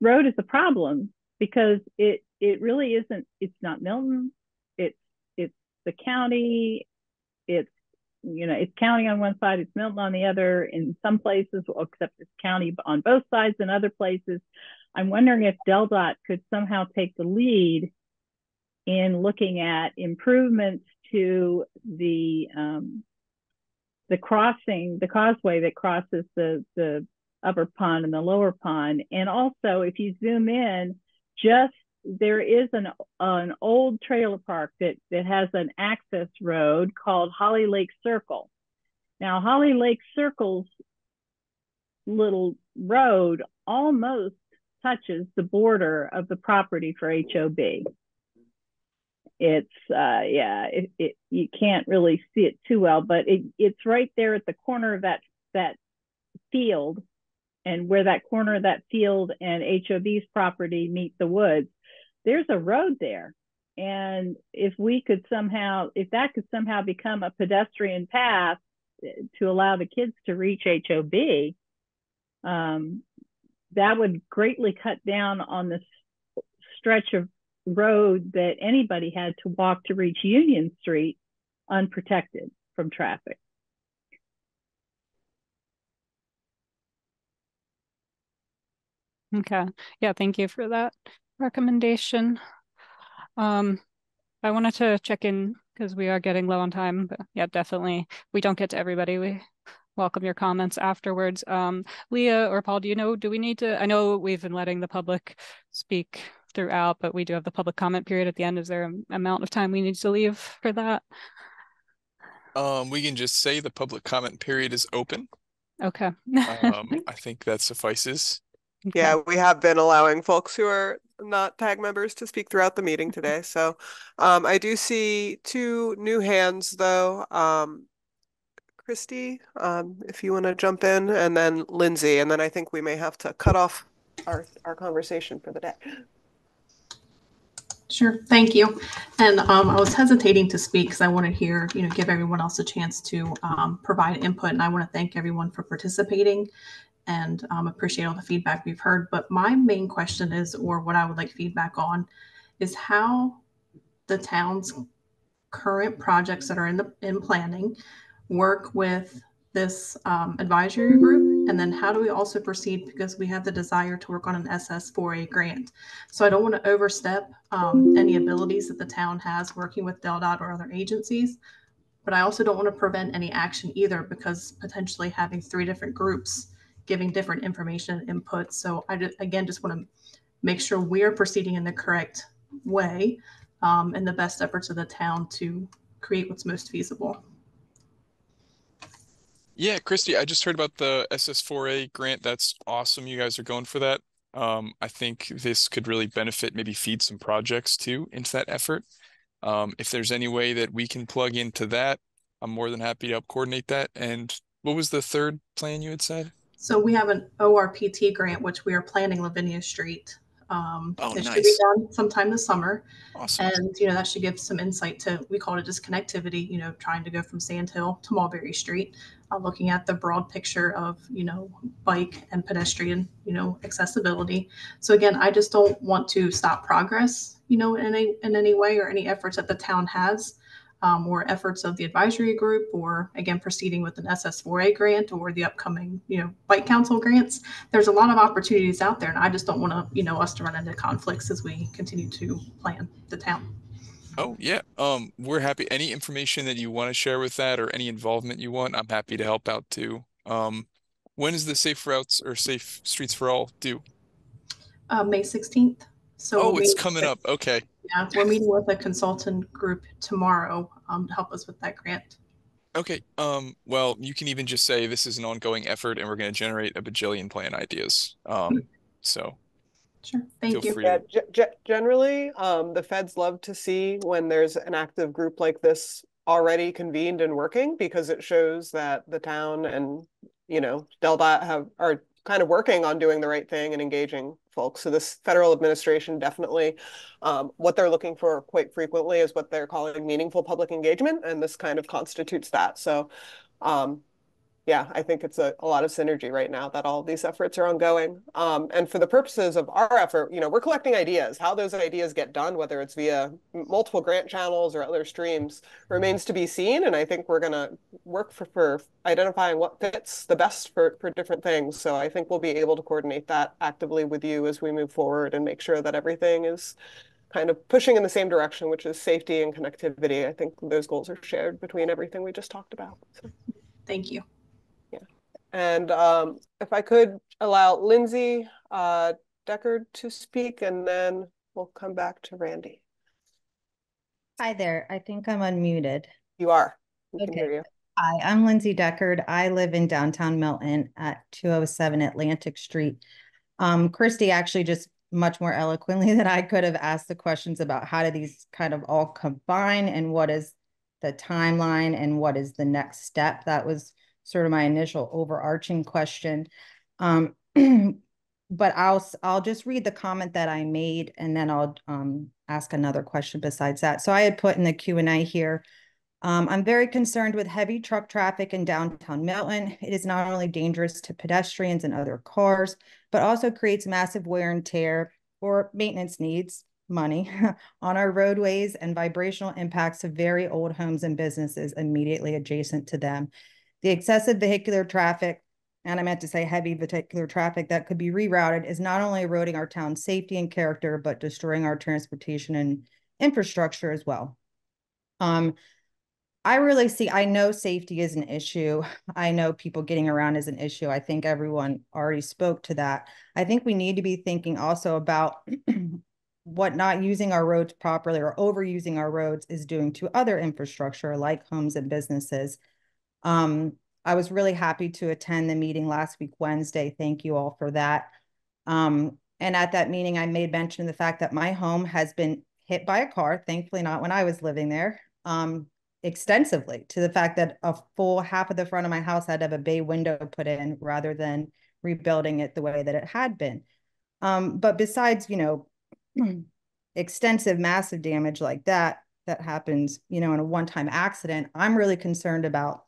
road is a problem because it really isn't. It's not Milton. It's the county. It's county on one side, it's Milton on the other. In some places, except it's county on both sides. In other places, I'm wondering if DelDOT could somehow take the lead in looking at improvements to the causeway that crosses the upper pond and the lower pond. And also, if you zoom in, there is an old trailer park that has an access road called Holly Lake Circle. Now, Holly Lake Circle's little road almost touches the border of the property for HOB. It's you can't really see it too well, but it's right there at the corner of that field, and where that corner of that field and HOB's property meet the woods. There's a road there, and if that could somehow become a pedestrian path to allow the kids to reach HOB, that would greatly cut down on this stretch of road that anybody had to walk to reach Union Street unprotected from traffic. Okay. Yeah, thank you for that recommendation. I wanted to check in because we are getting low on time, but yeah, definitely. We don't get to everybody. We welcome your comments afterwards. Leah or Paul, do we need to, I know we've been letting the public speak throughout, but we do have the public comment period at the end. Is there an amount of time we need to leave for that? We can just say the public comment period is open. Okay. I think that suffices. Okay. Yeah, we have been allowing folks who are not tag members to speak throughout the meeting today. So I do see two new hands though. Christy, if you want to jump in, and then Lindsay, and then I think we may have to cut off our conversation for the day. Sure, thank you. And I was hesitating to speak because I want to hear, give everyone else a chance to provide input. And I want to thank everyone for participating and appreciate all the feedback we've heard. But my main question is, or what I would like feedback on, is how the town's current projects that are in planning work with this advisory group, and then how do we also proceed, because we have the desire to work on an SS4A grant. So I don't want to overstep any abilities that the town has working with DelDOT or other agencies, but I also don't want to prevent any action either, because potentially having 3 different groups giving different information and input. So I just want to make sure we're proceeding in the correct way and the best efforts of the town to create what's most feasible. Yeah, Christy, I just heard about the SS4A grant. That's awesome. You guys are going for that. I think this could really benefit, maybe feed some projects too into that effort. If there's any way that we can plug into that, I'm more than happy to help coordinate that. And what was the third plan you had said? So we have an ORPT grant, which we are planning Lavinia Street. It should be done sometime this summer. Awesome. And, that should give some insight to, we call it disconnectivity, trying to go from Sand Hill to Mulberry Street, looking at the broad picture of, bike and pedestrian, accessibility. So again, I just don't want to stop progress, in any way, or any efforts that the town has. Or efforts of the advisory group, or again, proceeding with an SS4A grant or the upcoming, Bike Council grants. There's a lot of opportunities out there, and I just don't want to, us to run into conflicts as we continue to plan the town. Oh yeah. We're happy. Any information that you want to share with that, or any involvement you want, I'm happy to help out too. When is the Safe Routes or Safe Streets for All due? May 16th. So it's coming up. Okay. Yeah, we're meeting with a consultant group tomorrow to help us with that grant. Okay. Well, you can even just say this is an ongoing effort and we're going to generate a bajillion plan ideas. So sure. Thank you. Generally, the feds love to see when there's an active group like this already convened and working, because it shows that the town and, DelDOT are kind of working on doing the right thing and engaging folks. So this federal administration definitely, what they're looking for quite frequently is what they're calling meaningful public engagement, and this kind of constitutes that. So yeah, I think it's a lot of synergy right now that all of these efforts are ongoing. And for the purposes of our effort, we're collecting ideas. How those ideas get done, whether it's via multiple grant channels or other streams, remains to be seen. And I think we're going to work for identifying what fits the best for different things. So I think we'll be able to coordinate that actively with you as we move forward and make sure that everything is kind of pushing in the same direction, which is safety and connectivity. I think those goals are shared between everything we just talked about. So. Thank you. And if I could allow Lindsay Deckard to speak, and then we'll come back to Randy. Hi there. I think I'm unmuted. You are. We can hear you. Hi, I'm Lindsay Deckard. I live in downtown Milton at 207 Atlantic Street. Christy actually just much more eloquently than I could have asked the questions about how do these kind of all combine, and what is the timeline, and what is the next step. That was sort of my initial overarching question. But I'll just read the comment that I made, and then I'll ask another question besides that. So I had put in the Q&A here, I'm very concerned with heavy truck traffic in downtown Milton. It is not only dangerous to pedestrians and other cars, but also creates massive wear and tear or maintenance needs money on our roadways and vibrational impacts of very old homes and businesses immediately adjacent to them. The excessive vehicular traffic, and I meant to say heavy vehicular traffic, that could be rerouted is not only eroding our town's safety and character, but destroying our transportation and infrastructure as well. I know safety is an issue. I know people getting around is an issue. I think everyone already spoke to that. I think we need to be thinking also about what not using our roads properly or overusing our roads is doing to other infrastructure like homes and businesses. I was really happy to attend the meeting last week, Wednesday. Thank you all for that. And at that meeting, I made mention of the fact that my home has been hit by a car, thankfully not when I was living there, extensively, to the fact that a full half of the front of my house had to have a bay window put in rather than rebuilding it the way that it had been. But besides, extensive, massive damage like that happens, in a one-time accident, I'm really concerned about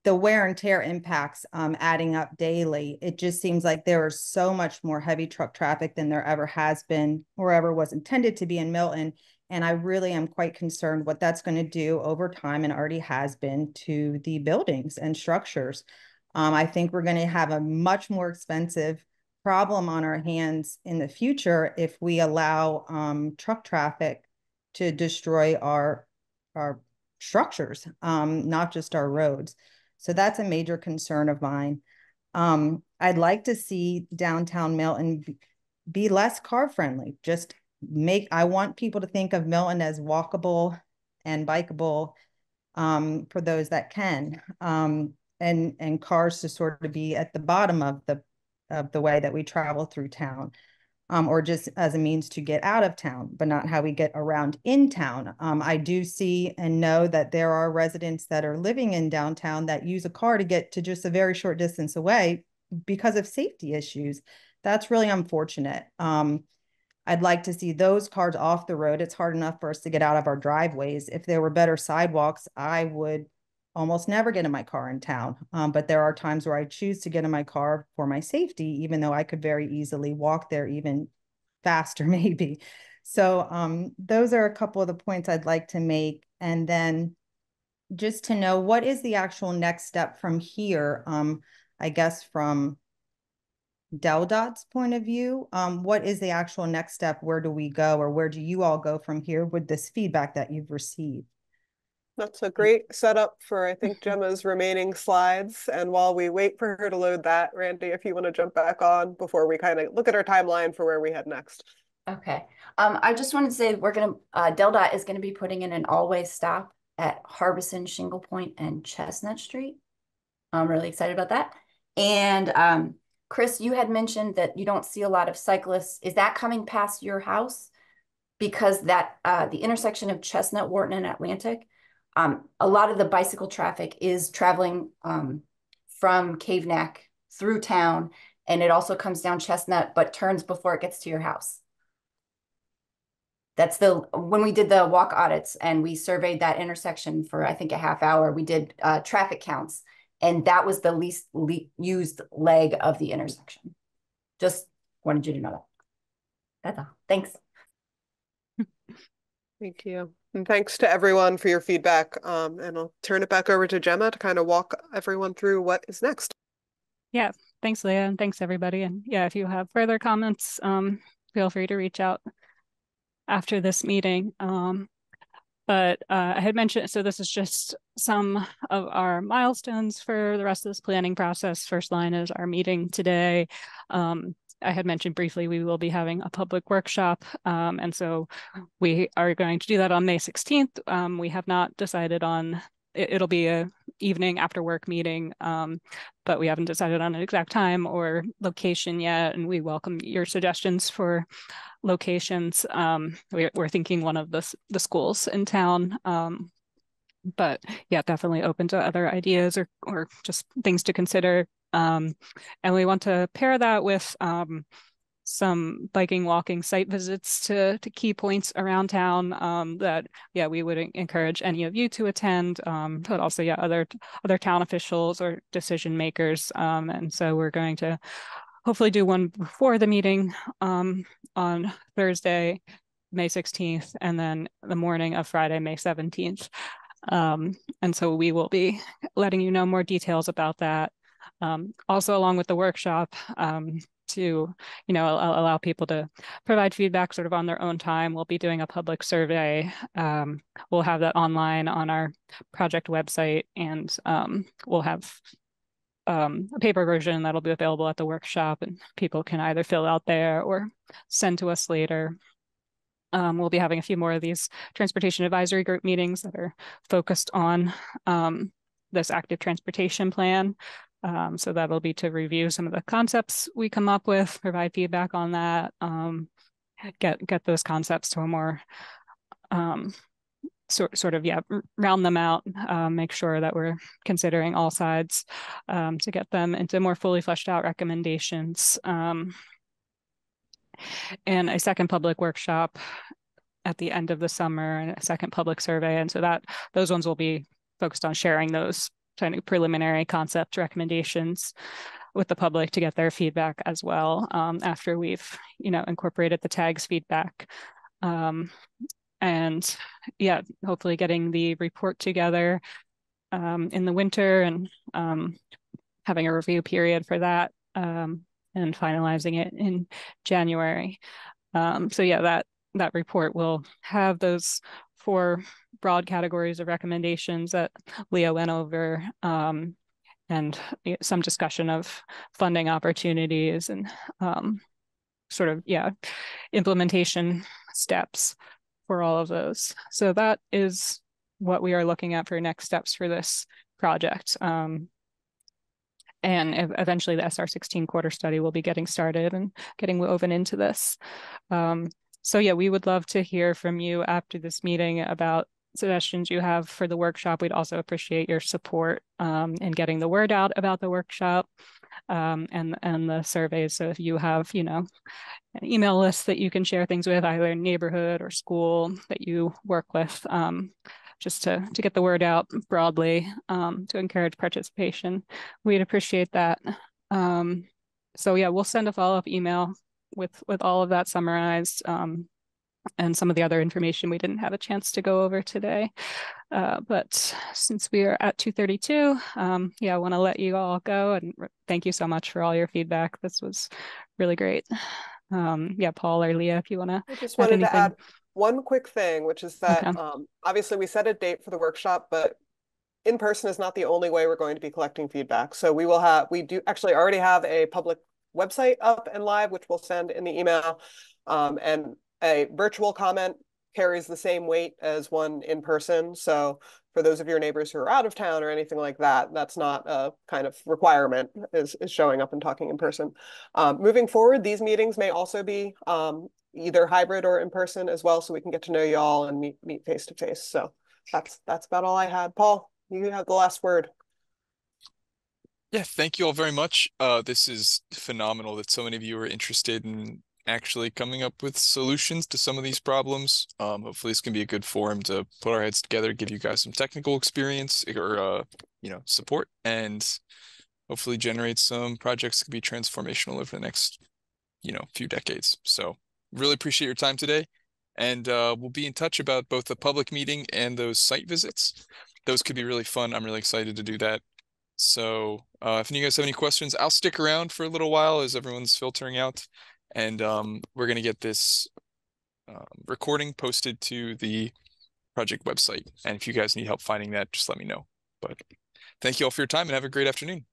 the wear and tear impacts adding up daily. It just seems like there is so much more heavy truck traffic than there ever has been or ever was intended to be in Milton. And I really am quite concerned what that's going to do over time and already has been to the buildings and structures. I think we're going to have a much more expensive problem on our hands in the future if we allow truck traffic to destroy our structures, not just our roads. So that's a major concern of mine. I'd like to see downtown Milton be less car friendly. I want people to think of Milton as walkable and bikeable for those that can, and cars to sort of be at the bottom of the way that we travel through town. Or just as a means to get out of town, but not how we get around in town. I do see and know that there are residents that are living in downtown that use a car to get to just a very short distance away because of safety issues. That's really unfortunate. I'd like to see those cars off the road. It's hard enough for us to get out of our driveways. If there were better sidewalks, I would almost never get in my car in town. But there are times where I choose to get in my car for my safety, even though I could very easily walk there even faster, maybe. So those are a couple of the points I'd like to make. And then just to know what is the actual next step from here, I guess from DelDOT's point of view, what is the actual next step? Where do we go, or where do you all go from here with this feedback that you've received? That's a great setup for, I think, Gemma's remaining slides. And while we wait for her to load that, Randy, if you want to jump back on before we kind of look at our timeline for where we head next. Okay. I just wanted to say DelDOT is going to be putting in an all-way stop at Harbison, Shingle Point, and Chestnut Street. I'm really excited about that. And Chris, you had mentioned that you don't see a lot of cyclists. Is that coming past your house? Because that the intersection of Chestnut, Wharton, and Atlantic, a lot of the bicycle traffic is traveling from Cave Neck through town, and it also comes down Chestnut, but turns before it gets to your house. That's when we did the walk audits and we surveyed that intersection for, I think, a half hour, we did traffic counts, and that was the least used leg of the intersection. Just wanted you to know that. That's all. Thanks. Thank you. And thanks to everyone for your feedback. And I'll turn it back over to Gemma to kind of walk everyone through what is next. Yeah, thanks, Leah, and thanks, everybody. And yeah, if you have further comments, feel free to reach out after this meeting. But I had mentioned, so this is just some of our milestones for the rest of this planning process. First line is our meeting today. I had mentioned briefly we will be having a public workshop, and so we are going to do that on May 16th. We have not decided on, it'll be a evening after work meeting, but we haven't decided on an exact time or location yet, and we welcome your suggestions for locations. We're thinking one of the schools in town, but yeah, definitely open to other ideas or just things to consider. And we want to pair that with some biking, walking site visits to key points around town that, yeah, we would encourage any of you to attend, but also, yeah, other town officials or decision makers. And so we're going to hopefully do one before the meeting on Thursday, May 16th, and then the morning of Friday, May 17th. And so we will be letting you know more details about that. Also, along with the workshop, to allow people to provide feedback sort of on their own time. We'll be doing a public survey. We'll have that online on our project website, and we'll have a paper version that'll be available at the workshop, and people can either fill out there or send to us later. We'll be having a few more of these Transportation Advisory Group meetings that are focused on this active transportation plan. So that'll be to review some of the concepts we come up with, provide feedback on that, get those concepts to a more round them out, make sure that we're considering all sides to get them into more fully fleshed out recommendations. And a second public workshop at the end of the summer, and a second public survey. And so those ones will be focused on sharing those kind of preliminary concept recommendations with the public to get their feedback as well, after we've incorporated the TAG's feedback. And yeah, hopefully getting the report together in the winter, and having a review period for that, and finalizing it in January. So yeah, that report will have those 4 broad categories of recommendations that Leah went over, and some discussion of funding opportunities and implementation steps for all of those. So that is what we are looking at for next steps for this project. And eventually the SR16 quarter study will be getting started and getting woven into this. So yeah, we would love to hear from you after this meeting about suggestions you have for the workshop. We'd also appreciate your support in getting the word out about the workshop, and the surveys. So if you have, an email list that you can share things with, either neighborhood or school that you work with, just to get the word out broadly, to encourage participation, we'd appreciate that. So yeah, we'll send a follow-up email with all of that summarized, and some of the other information we didn't have a chance to go over today. But since we are at 2:32, I want to let you all go, and thank you so much for all your feedback. This was really great. Paul or Leah, if you want to. I just wanted to add one quick thing, which is that obviously we set a date for the workshop, but in person is not the only way we're going to be collecting feedback. So we do actually already have a public website up and live, which we'll send in the email, and a virtual comment carries the same weight as one in person. So for those of your neighbors who are out of town or anything like that, that's not a kind of requirement is showing up and talking in person. Moving forward, these meetings may also be either hybrid or in person as well, so we can get to know you all and meet face to face. So that's about all I had. Paul, you have the last word. Yeah, thank you all very much. This is phenomenal that so many of you are interested in actually coming up with solutions to some of these problems. Hopefully this can be a good forum to put our heads together, give you guys some technical experience or support, and hopefully generate some projects that could be transformational over the next few decades. So really appreciate your time today, and we'll be in touch about both the public meeting and those site visits. Those could be really fun. I'm really excited to do that. So if you guys have any questions, I'll stick around for a little while as everyone's filtering out. And we're going to get this recording posted to the project website. And if you guys need help finding that, just let me know. But thank you all for your time and have a great afternoon.